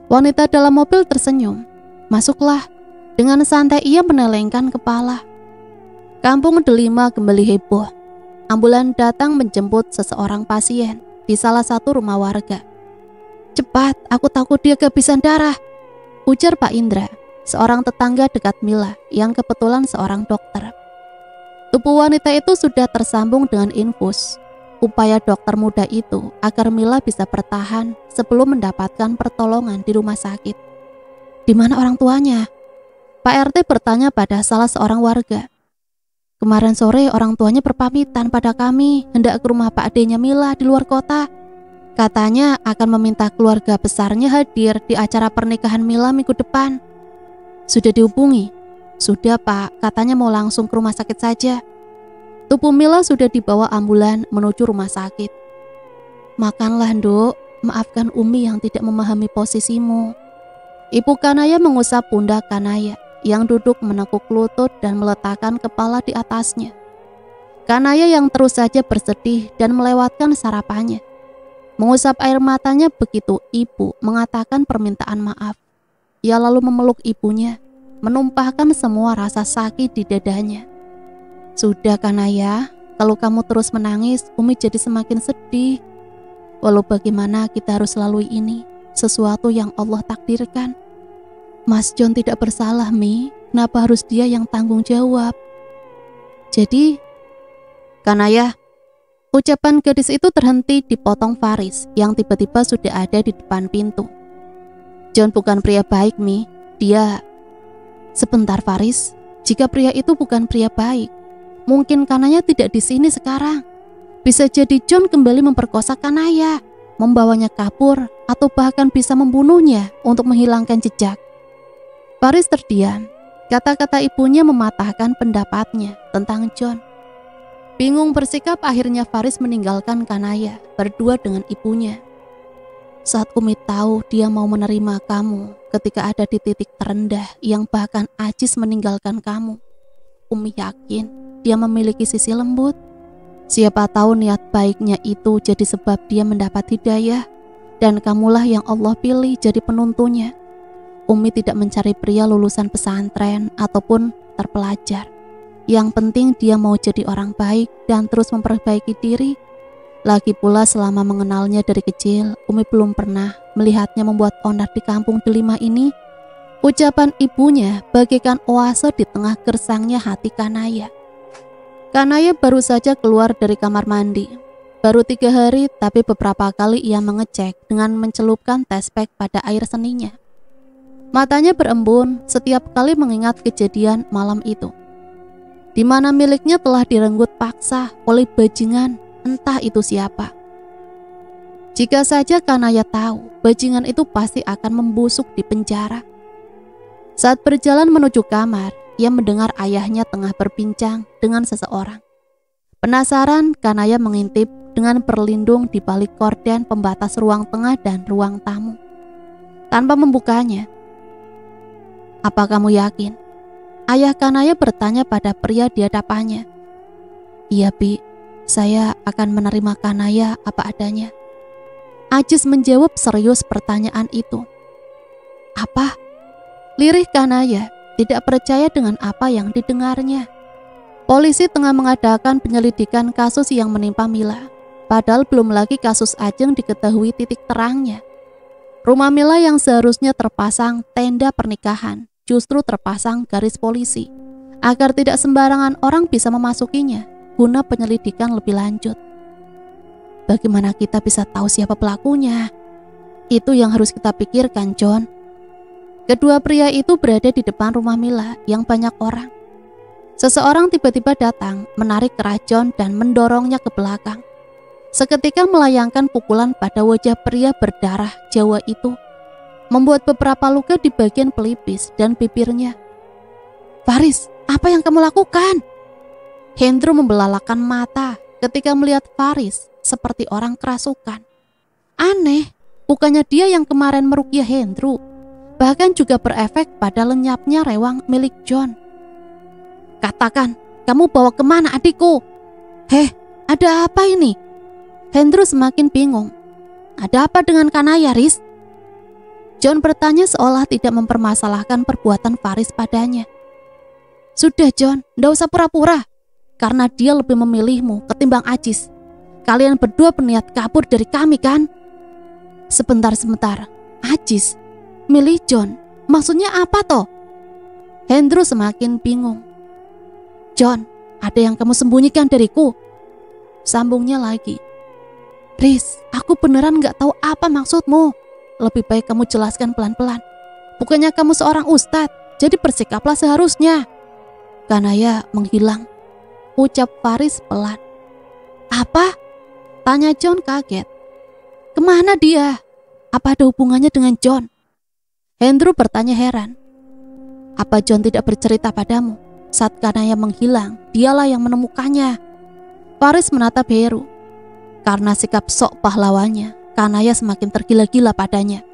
Wanita dalam mobil tersenyum. Masuklah. Dengan santai ia menelengkan kepala. Kampung Delima kembali heboh. Ambulan datang menjemput seseorang pasien di salah satu rumah warga. Cepat, aku takut dia kehabisan darah, ujar Pak Indra, seorang tetangga dekat Mila yang kebetulan seorang dokter. Tubuh wanita itu sudah tersambung dengan infus. Upaya dokter muda itu agar Mila bisa bertahan sebelum mendapatkan pertolongan di rumah sakit. Di mana orang tuanya? Pak RT bertanya pada salah seorang warga. Kemarin sore orang tuanya berpamitan pada kami hendak ke rumah Pak D-nya Mila di luar kota. Katanya akan meminta keluarga besarnya hadir di acara pernikahan Mila minggu depan. Sudah dihubungi? Sudah Pak, katanya mau langsung ke rumah sakit saja. Tubuh Mila sudah dibawa ambulan menuju rumah sakit. Makanlah Nduk, maafkan Umi yang tidak memahami posisimu. Ibu Kanaya mengusap pundak Kanaya yang duduk menekuk lutut dan meletakkan kepala di atasnya. Kanaya yang terus saja bersedih dan melewatkan sarapannya. Mengusap air matanya begitu ibu mengatakan permintaan maaf. Ia lalu memeluk ibunya, menumpahkan semua rasa sakit di dadanya. Sudah Kanaya, kalau kamu terus menangis, Umi jadi semakin sedih. Walau bagaimana kita harus lalui ini, sesuatu yang Allah takdirkan. Mas John tidak bersalah Mi, kenapa harus dia yang tanggung jawab? Jadi, Kanaya, ucapan gadis itu terhenti dipotong Faris yang tiba-tiba sudah ada di depan pintu. John bukan pria baik, Mi. Dia... Sebentar Faris, jika pria itu bukan pria baik, mungkin Kanaya tidak di sini sekarang. Bisa jadi John kembali memperkosa Kanaya, membawanya kabur, atau bahkan bisa membunuhnya untuk menghilangkan jejak. Faris terdiam. Kata-kata ibunya mematahkan pendapatnya tentang John. Bingung bersikap, akhirnya Faris meninggalkan Kanaya berdua dengan ibunya. Saat Umi tahu dia mau menerima kamu ketika ada di titik terendah yang bahkan ajis meninggalkan kamu, Umi yakin dia memiliki sisi lembut. Siapa tahu niat baiknya itu jadi sebab dia mendapat hidayah, dan kamulah yang Allah pilih jadi penuntunnya. Umi tidak mencari pria lulusan pesantren ataupun terpelajar. Yang penting dia mau jadi orang baik dan terus memperbaiki diri. Lagi pula selama mengenalnya dari kecil, Umi belum pernah melihatnya membuat onar di kampung Delima ini. Ucapan ibunya bagaikan oase di tengah gersangnya hati Kanaya. Kanaya baru saja keluar dari kamar mandi. Baru 3 hari, tapi beberapa kali ia mengecek dengan mencelupkan tespek pada air seninya. Matanya berembun setiap kali mengingat kejadian malam itu, di mana miliknya telah direnggut paksa oleh bajingan, entah itu siapa. Jika saja Kanaya tahu, bajingan itu pasti akan membusuk di penjara. Saat berjalan menuju kamar, ia mendengar ayahnya tengah berbincang dengan seseorang. Penasaran, Kanaya mengintip dengan berlindung di balik korden pembatas ruang tengah dan ruang tamu. Tanpa membukanya, "Apa kamu yakin?" Ayah Kanaya bertanya pada pria di hadapannya. "Iya, Bi, saya akan menerima Kanaya apa adanya." Ajis menjawab serius pertanyaan itu. Apa? Lirih Kanaya tidak percaya dengan apa yang didengarnya. Polisi tengah mengadakan penyelidikan kasus yang menimpa Mila. Padahal belum lagi kasus Ajeng diketahui titik terangnya. Rumah Mila yang seharusnya terpasang tenda pernikahan justru terpasang garis polisi agar tidak sembarangan orang bisa memasukinya guna penyelidikan lebih lanjut. Bagaimana kita bisa tahu siapa pelakunya? Itu yang harus kita pikirkan, John. Kedua pria itu berada di depan rumah Mila yang banyak orang. Seseorang tiba-tiba datang, menarik kerah John dan mendorongnya ke belakang. Seketika melayangkan pukulan pada wajah pria berdarah Jawa itu, membuat beberapa luka di bagian pelipis dan bibirnya. Faris, apa yang kamu lakukan? Hendro membelalakan mata ketika melihat Faris seperti orang kerasukan. Aneh, bukannya dia yang kemarin meruqyah Hendro, bahkan juga berefek pada lenyapnya rewang milik John. Katakan, kamu bawa kemana adikku? Heh, ada apa ini? Hendro semakin bingung. Ada apa dengan Kanaya, Riz? John bertanya seolah tidak mempermasalahkan perbuatan Faris padanya. Sudah John, ndak usah pura-pura. Karena dia lebih memilihmu ketimbang Ajis. Kalian berdua berniat kabur dari kami kan? Sebentar, Ajis milih John, maksudnya apa toh? Hendro semakin bingung. John, ada yang kamu sembunyikan dariku? Sambungnya lagi. Riz, aku beneran gak tahu apa maksudmu. Lebih baik kamu jelaskan pelan-pelan. Bukannya kamu seorang ustadz, jadi bersikaplah seharusnya. Kanaya menghilang, ucap Faris pelan. Apa? Tanya John kaget. Kemana dia? Apa ada hubungannya dengan John? Hendro bertanya heran. Apa John tidak bercerita padamu? Saat Kanaya menghilang, dialah yang menemukannya. Faris menatap Heru. Karena sikap sok pahlawannya, Kanaya semakin tergila-gila padanya.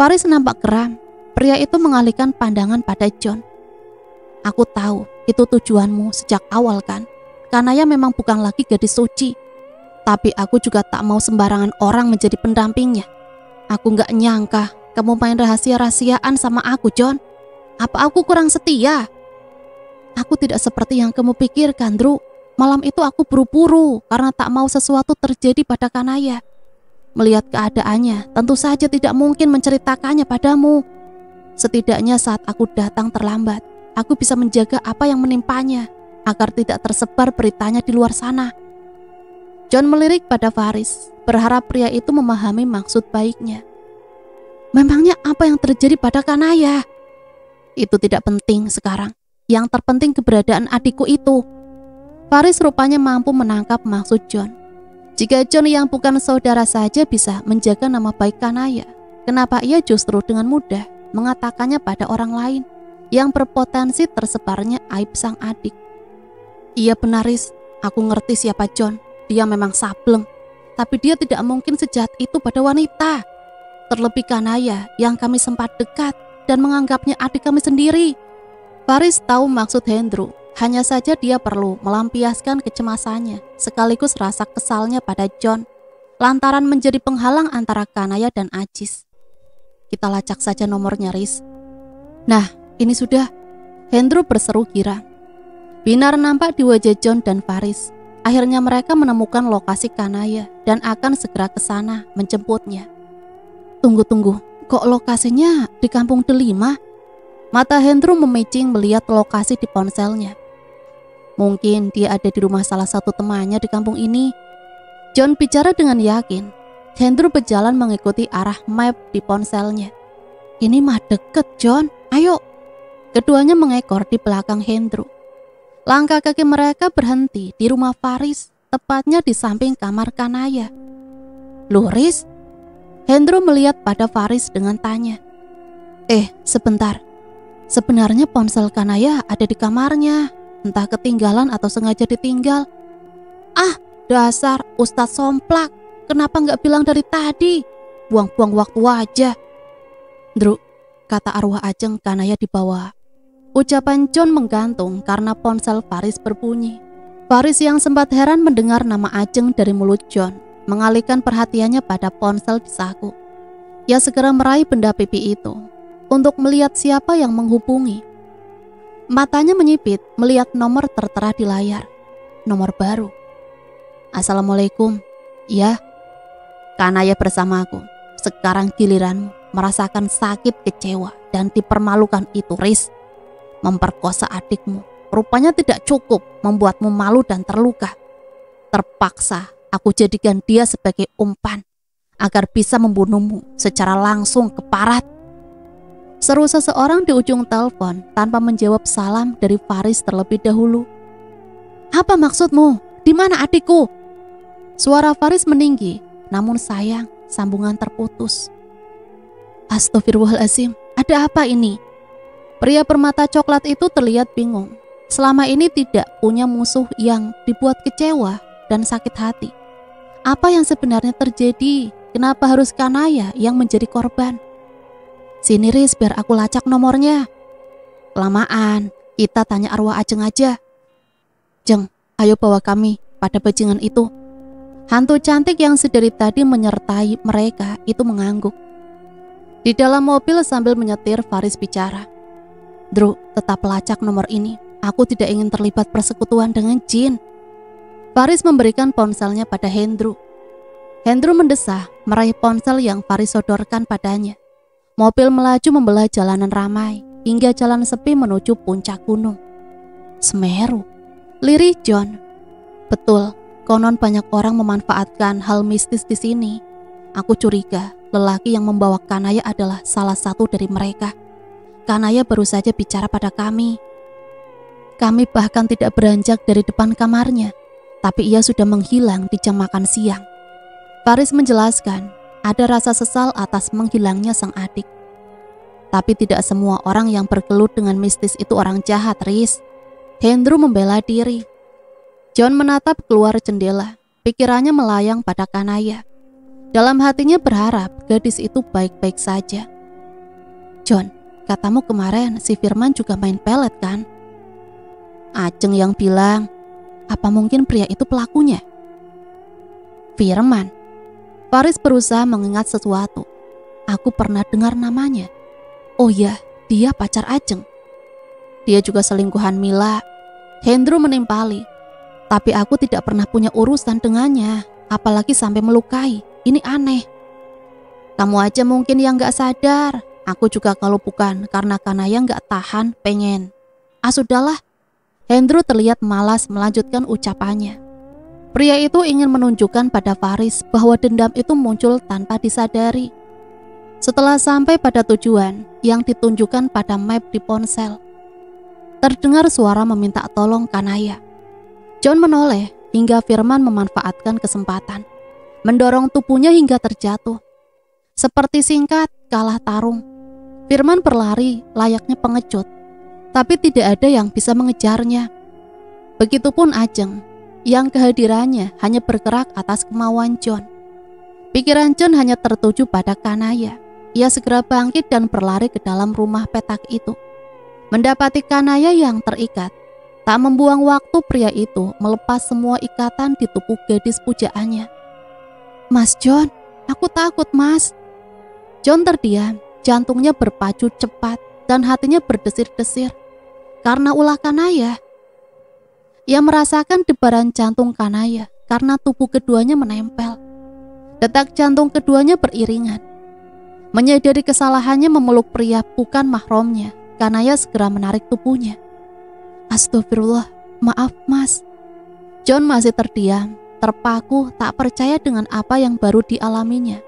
Faris nampak geram. Pria itu mengalihkan pandangan pada John. Aku tahu itu tujuanmu sejak awal kan? Kanaya memang bukan lagi gadis suci. Tapi aku juga tak mau sembarangan orang menjadi pendampingnya. Aku gak nyangka kamu main rahasia-rahasiaan sama aku, John. Apa aku kurang setia? Aku tidak seperti yang kamu pikirkan, Drew. Malam itu aku buru-buru karena tak mau sesuatu terjadi pada Kanaya. Melihat keadaannya, tentu saja tidak mungkin menceritakannya padamu. Setidaknya saat aku datang terlambat, aku bisa menjaga apa yang menimpanya agar tidak tersebar beritanya di luar sana. John melirik pada Faris, berharap pria itu memahami maksud baiknya. Memangnya apa yang terjadi pada Kanaya? Itu tidak penting sekarang. Yang terpenting keberadaan adikku itu. Faris rupanya mampu menangkap maksud John. Jika John yang bukan saudara saja bisa menjaga nama baik Kanaya, kenapa ia justru dengan mudah mengatakannya pada orang lain yang berpotensi tersebarnya aib sang adik? Iya benar, Riz. Aku ngerti siapa John. Dia memang sableng, tapi dia tidak mungkin sejahat itu pada wanita. Terlebih Kanaya yang kami sempat dekat dan menganggapnya adik kami sendiri. Faris tahu maksud Hendro, hanya saja dia perlu melampiaskan kecemasannya sekaligus rasa kesalnya pada John lantaran menjadi penghalang antara Kanaya dan Ajis. Kita lacak saja nomornya, Riz. Nah, ini sudah. Hendro berseru girang. Binar nampak di wajah John dan Faris. Akhirnya mereka menemukan lokasi Kanaya dan akan segera ke sana menjemputnya. Tunggu, kok lokasinya di Kampung Delima? Mata Hendro memicing melihat lokasi di ponselnya. Mungkin dia ada di rumah salah satu temannya di kampung ini. John bicara dengan yakin. Hendro berjalan mengikuti arah map di ponselnya. Ini mah deket, John. Ayo. Keduanya mengekor di belakang Hendro. Langkah kaki mereka berhenti di rumah Faris, tepatnya di samping kamar Kanaya. Loh, Riz? Hendro melihat pada Faris dengan tanya. Sebentar. Sebenarnya ponsel Kanaya ada di kamarnya. Entah ketinggalan atau sengaja ditinggal. Ah, dasar Ustadz Somplak. Kenapa gak bilang dari tadi? Buang-buang waktu aja. Drew, kata arwah Ajeng Kanaya dibawa. Ucapan John menggantung karena ponsel Faris berbunyi. Faris yang sempat heran mendengar nama Ajeng dari mulut John, mengalihkan perhatiannya pada ponsel di saku. Ia segera meraih benda pipi itu untuk melihat siapa yang menghubungi. Matanya menyipit melihat nomor tertera di layar. Nomor baru. Assalamualaikum. Ya, Kanaya bersamaku. Sekarang giliranmu merasakan sakit, kecewa, dan dipermalukan itu, Riz. Memperkosa adikmu rupanya tidak cukup membuatmu malu dan terluka. Terpaksa aku jadikan dia sebagai umpan agar bisa membunuhmu secara langsung keparat. Seru seseorang di ujung telepon tanpa menjawab salam dari Faris terlebih dahulu. Apa maksudmu? Di mana adikku? Suara Faris meninggi, namun sayang sambungan terputus. Astagfirullahaladzim, ada apa ini? Pria bermata coklat itu terlihat bingung. Selama ini tidak punya musuh yang dibuat kecewa dan sakit hati. Apa yang sebenarnya terjadi? Kenapa harus Kanaya yang menjadi korban? Sini Riz, biar aku lacak nomornya. Kelamaan, kita tanya arwah Ajeng aja. Jeng, ayo bawa kami pada bajingan itu. Hantu cantik yang sedari tadi menyertai mereka itu mengangguk. Di dalam mobil sambil menyetir, Faris bicara. Drew, tetap lacak nomor ini. Aku tidak ingin terlibat persekutuan dengan jin. Faris memberikan ponselnya pada Hendro. Hendro mendesah meraih ponsel yang Faris sodorkan padanya. Mobil melaju membelah jalanan ramai hingga jalan sepi menuju puncak gunung Semeru. Lirih John. Betul, konon banyak orang memanfaatkan hal mistis di sini. Aku curiga lelaki yang membawa Kanaya adalah salah satu dari mereka. Kanaya baru saja bicara pada kami. Kami bahkan tidak beranjak dari depan kamarnya, tapi ia sudah menghilang di jam makan siang. Faris menjelaskan, ada rasa sesal atas menghilangnya sang adik. Tapi tidak semua orang yang bergelut dengan mistis itu orang jahat, Riz. Hendro membela diri. John menatap keluar jendela, pikirannya melayang pada Kanaya. Dalam hatinya berharap gadis itu baik-baik saja. John, katamu kemarin si Firman juga main pelet kan? Ajeng yang bilang, apa mungkin pria itu pelakunya? Firman. Faris berusaha mengingat sesuatu. Aku pernah dengar namanya. Oh ya, dia pacar Ajeng. Dia juga selingkuhan Mila. Hendro menimpali. Tapi aku tidak pernah punya urusan dengannya, apalagi sampai melukai. Ini aneh. Kamu aja mungkin yang gak sadar. Aku juga kalau bukan karena Kanaya gak tahan pengen. Sudahlah. Hendro terlihat malas melanjutkan ucapannya. Pria itu ingin menunjukkan pada Faris bahwa dendam itu muncul tanpa disadari. Setelah sampai pada tujuan yang ditunjukkan pada map di ponsel, terdengar suara meminta tolong Kanaya. John menoleh hingga Firman memanfaatkan kesempatan, mendorong tubuhnya hingga terjatuh. Seperti singkat kalah tarung, Firman berlari layaknya pengecut, tapi tidak ada yang bisa mengejarnya. Begitupun Ajeng, yang kehadirannya hanya bergerak atas kemauan John. Pikiran John hanya tertuju pada Kanaya. Ia segera bangkit dan berlari ke dalam rumah petak itu. Mendapati Kanaya yang terikat, tak membuang waktu pria itu melepas semua ikatan di tubuh gadis pujaannya. Mas John, aku takut mas. John terdiam, jantungnya berpacu cepat dan hatinya berdesir-desir karena ulah Kanaya. Ia merasakan debaran jantung Kanaya karena tubuh keduanya menempel. Detak jantung keduanya beriringan. Menyadari kesalahannya memeluk pria bukan mahramnya, Kanaya segera menarik tubuhnya. Astagfirullah, maaf mas. John masih terdiam, terpaku, tak percaya dengan apa yang baru dialaminya.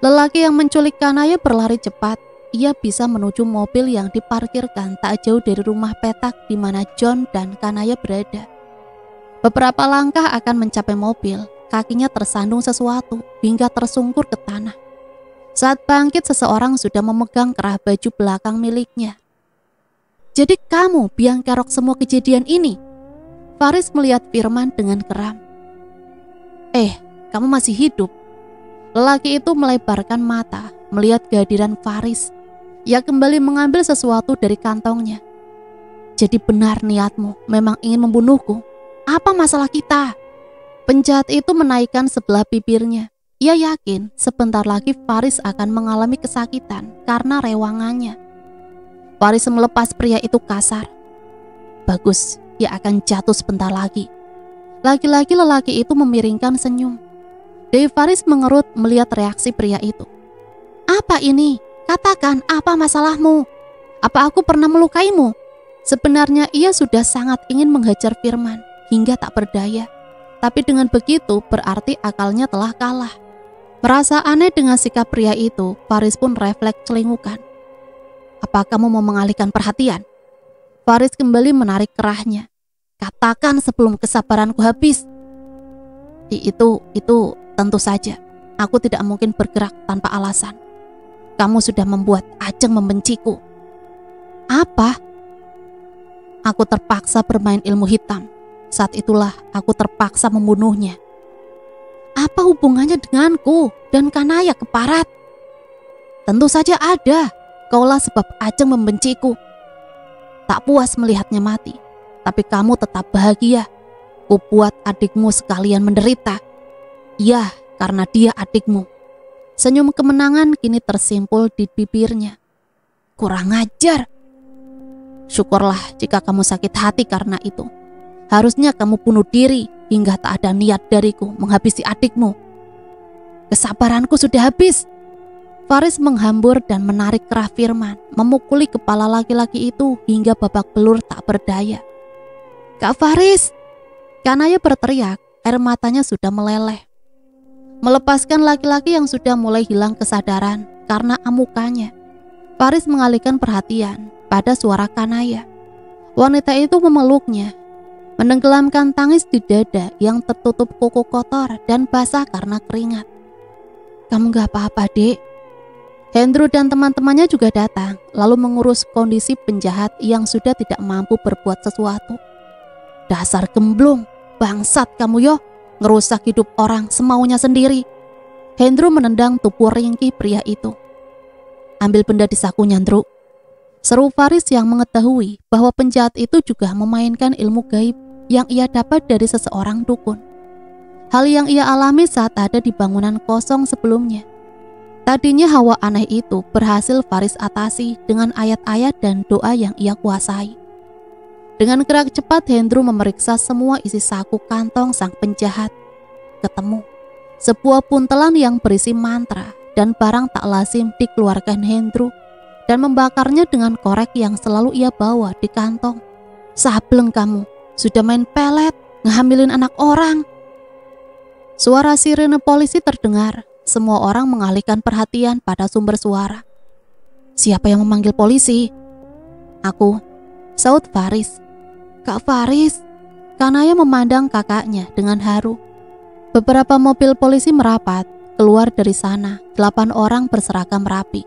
Lelaki yang menculik Kanaya berlari cepat. Ia bisa menuju mobil yang diparkirkan tak jauh dari rumah petak di mana John dan Kanaya berada. Beberapa langkah akan mencapai mobil, kakinya tersandung sesuatu hingga tersungkur ke tanah. Saat bangkit, seseorang sudah memegang kerah baju belakang miliknya. Jadi kamu biang kerok semua kejadian ini? Faris melihat Firman dengan geram. Kamu masih hidup? Lelaki itu melebarkan mata melihat kehadiran Faris. Ia kembali mengambil sesuatu dari kantongnya. Jadi benar niatmu memang ingin membunuhku? Apa masalah kita? Penjahat itu menaikkan sebelah bibirnya. Ia yakin sebentar lagi Faris akan mengalami kesakitan karena rewangannya. Faris melepas pria itu kasar. Bagus, ia akan jatuh sebentar lagi. Lagi-lagi lelaki itu memiringkan senyum. Dewi Faris mengerut melihat reaksi pria itu. Apa ini? Katakan, apa masalahmu? Apa aku pernah melukaimu? Sebenarnya ia sudah sangat ingin menghajar Firman hingga tak berdaya. Tapi dengan begitu berarti akalnya telah kalah. Merasa aneh dengan sikap pria itu, Faris pun refleks celingukan. Apa kamu mau mengalihkan perhatian? Faris kembali menarik kerahnya. Katakan sebelum kesabaranku habis. Itu tentu saja. Aku tidak mungkin bergerak tanpa alasan. Kamu sudah membuat Ajeng membenciku. Apa? Aku terpaksa bermain ilmu hitam. Saat itulah aku terpaksa membunuhnya. Apa hubungannya denganku dan Kanaya Keparat? Tentu saja ada. Kaulah sebab Ajeng membenciku. Tak puas melihatnya mati, tapi kamu tetap bahagia. Kubuat adikmu sekalian menderita. Ya, karena dia adikmu. Senyum kemenangan kini tersimpul di bibirnya. Kurang ajar. Syukurlah jika kamu sakit hati karena itu. Harusnya kamu bunuh diri hingga tak ada niat dariku menghabisi adikmu. Kesabaranku sudah habis. Faris menghambur dan menarik kerah Firman, memukuli kepala laki-laki itu hingga babak belur tak berdaya. Kak Faris! Kanaya berteriak, air matanya sudah meleleh. Melepaskan laki-laki yang sudah mulai hilang kesadaran karena amukannya, Faris mengalihkan perhatian pada suara Kanaya. Wanita itu memeluknya, menenggelamkan tangis di dada yang tertutup kuku kotor dan basah karena keringat. Kamu gak apa-apa, Dek. Hendro dan teman-temannya juga datang, lalu mengurus kondisi penjahat yang sudah tidak mampu berbuat sesuatu. Dasar gemblung, bangsat kamu yo, ngerusak hidup orang semaunya sendiri. Hendro menendang tubuh ringkih pria itu. Ambil benda di sakunya, Hendro. Seru Faris yang mengetahui bahwa penjahat itu juga memainkan ilmu gaib yang ia dapat dari seseorang dukun. Hal yang ia alami saat ada di bangunan kosong sebelumnya. Tadinya hawa aneh itu berhasil Faris atasi dengan ayat-ayat dan doa yang ia kuasai. Dengan gerak cepat Hendro memeriksa semua isi saku kantong sang penjahat. Ketemu sebuah buntelan yang berisi mantra dan barang tak lazim dikeluarkan Hendro dan membakarnya dengan korek yang selalu ia bawa di kantong. Sableng kamu, sudah main pelet, ngehamilin anak orang. Suara sirene polisi terdengar. Semua orang mengalihkan perhatian pada sumber suara. Siapa yang memanggil polisi? Aku, saut Faris. Kak Faris. Kanaya memandang kakaknya dengan haru. Beberapa mobil polisi merapat keluar dari sana. 8 orang berseragam rapi.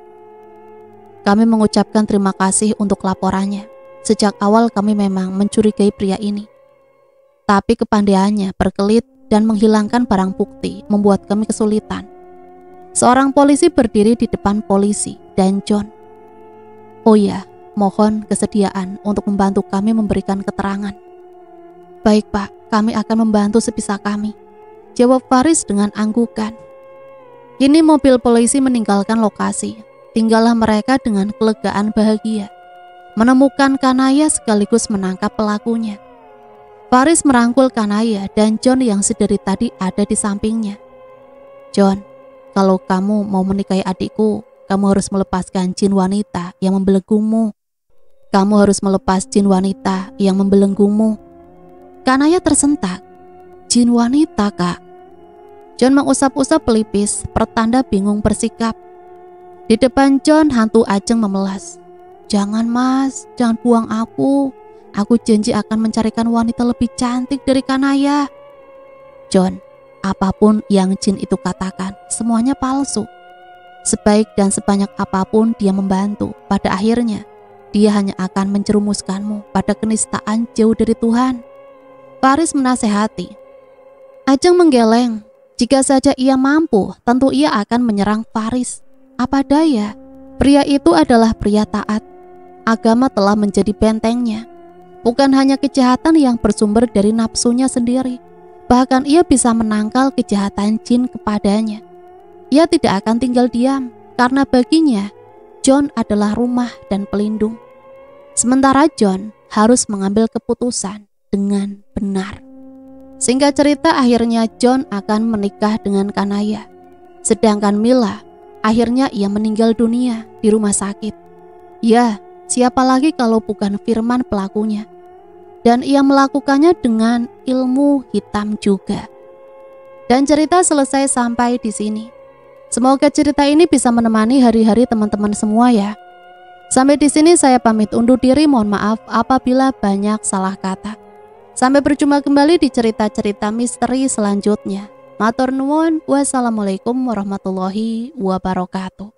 Kami mengucapkan terima kasih untuk laporannya. Sejak awal kami memang mencurigai pria ini. Tapi kepandaiannya berkelit dan menghilangkan barang bukti membuat kami kesulitan. Seorang polisi berdiri di depan polisi dan John. Oh ya, mohon kesediaan untuk membantu kami memberikan keterangan. Baik Pak, kami akan membantu sebisa kami, jawab Faris dengan anggukan. Kini mobil polisi meninggalkan lokasi. Tinggallah mereka dengan kelegaan bahagia, menemukan Kanaya sekaligus menangkap pelakunya. Faris merangkul Kanaya dan John yang sedari tadi ada di sampingnya. John, kalau kamu mau menikahi adikku, kamu harus melepaskan jin wanita yang membelenggumu. Kamu harus melepas jin wanita yang membelenggumu. Kanaya tersentak. Jin wanita, Kak. John mengusap-usap pelipis, pertanda bingung bersikap. Di depan John, hantu Ajeng memelas. Jangan mas, jangan buang aku. Aku janji akan mencarikan wanita lebih cantik dari Kanaya. John, apapun yang jin itu katakan, semuanya palsu. Sebaik dan sebanyak apapun dia membantu, pada akhirnya dia hanya akan menjerumuskanmu pada kenistaan jauh dari Tuhan. Faris menasehati. Ajeng menggeleng. Jika saja ia mampu, tentu ia akan menyerang Faris. Apa daya, pria itu adalah pria taat. Agama telah menjadi bentengnya. Bukan hanya kejahatan yang bersumber dari nafsunya sendiri, Bahkan ia bisa menangkal kejahatan jin kepadanya. Ia tidak akan tinggal diam, karena baginya John adalah rumah dan pelindung. Sementara John harus mengambil keputusan dengan benar. Singkat cerita, akhirnya John akan menikah dengan Kanaya. Sedangkan Mila, akhirnya ia meninggal dunia di rumah sakit. Ya, siapa lagi kalau bukan Firman pelakunya? Dan ia melakukannya dengan ilmu hitam juga. Dan cerita selesai sampai di sini. Semoga cerita ini bisa menemani hari-hari teman-teman semua ya. Sampai di sini saya pamit undur diri, mohon maaf apabila banyak salah kata. Sampai berjumpa kembali di cerita-cerita misteri selanjutnya. Matur nuwun, wassalamualaikum warahmatullahi wabarakatuh.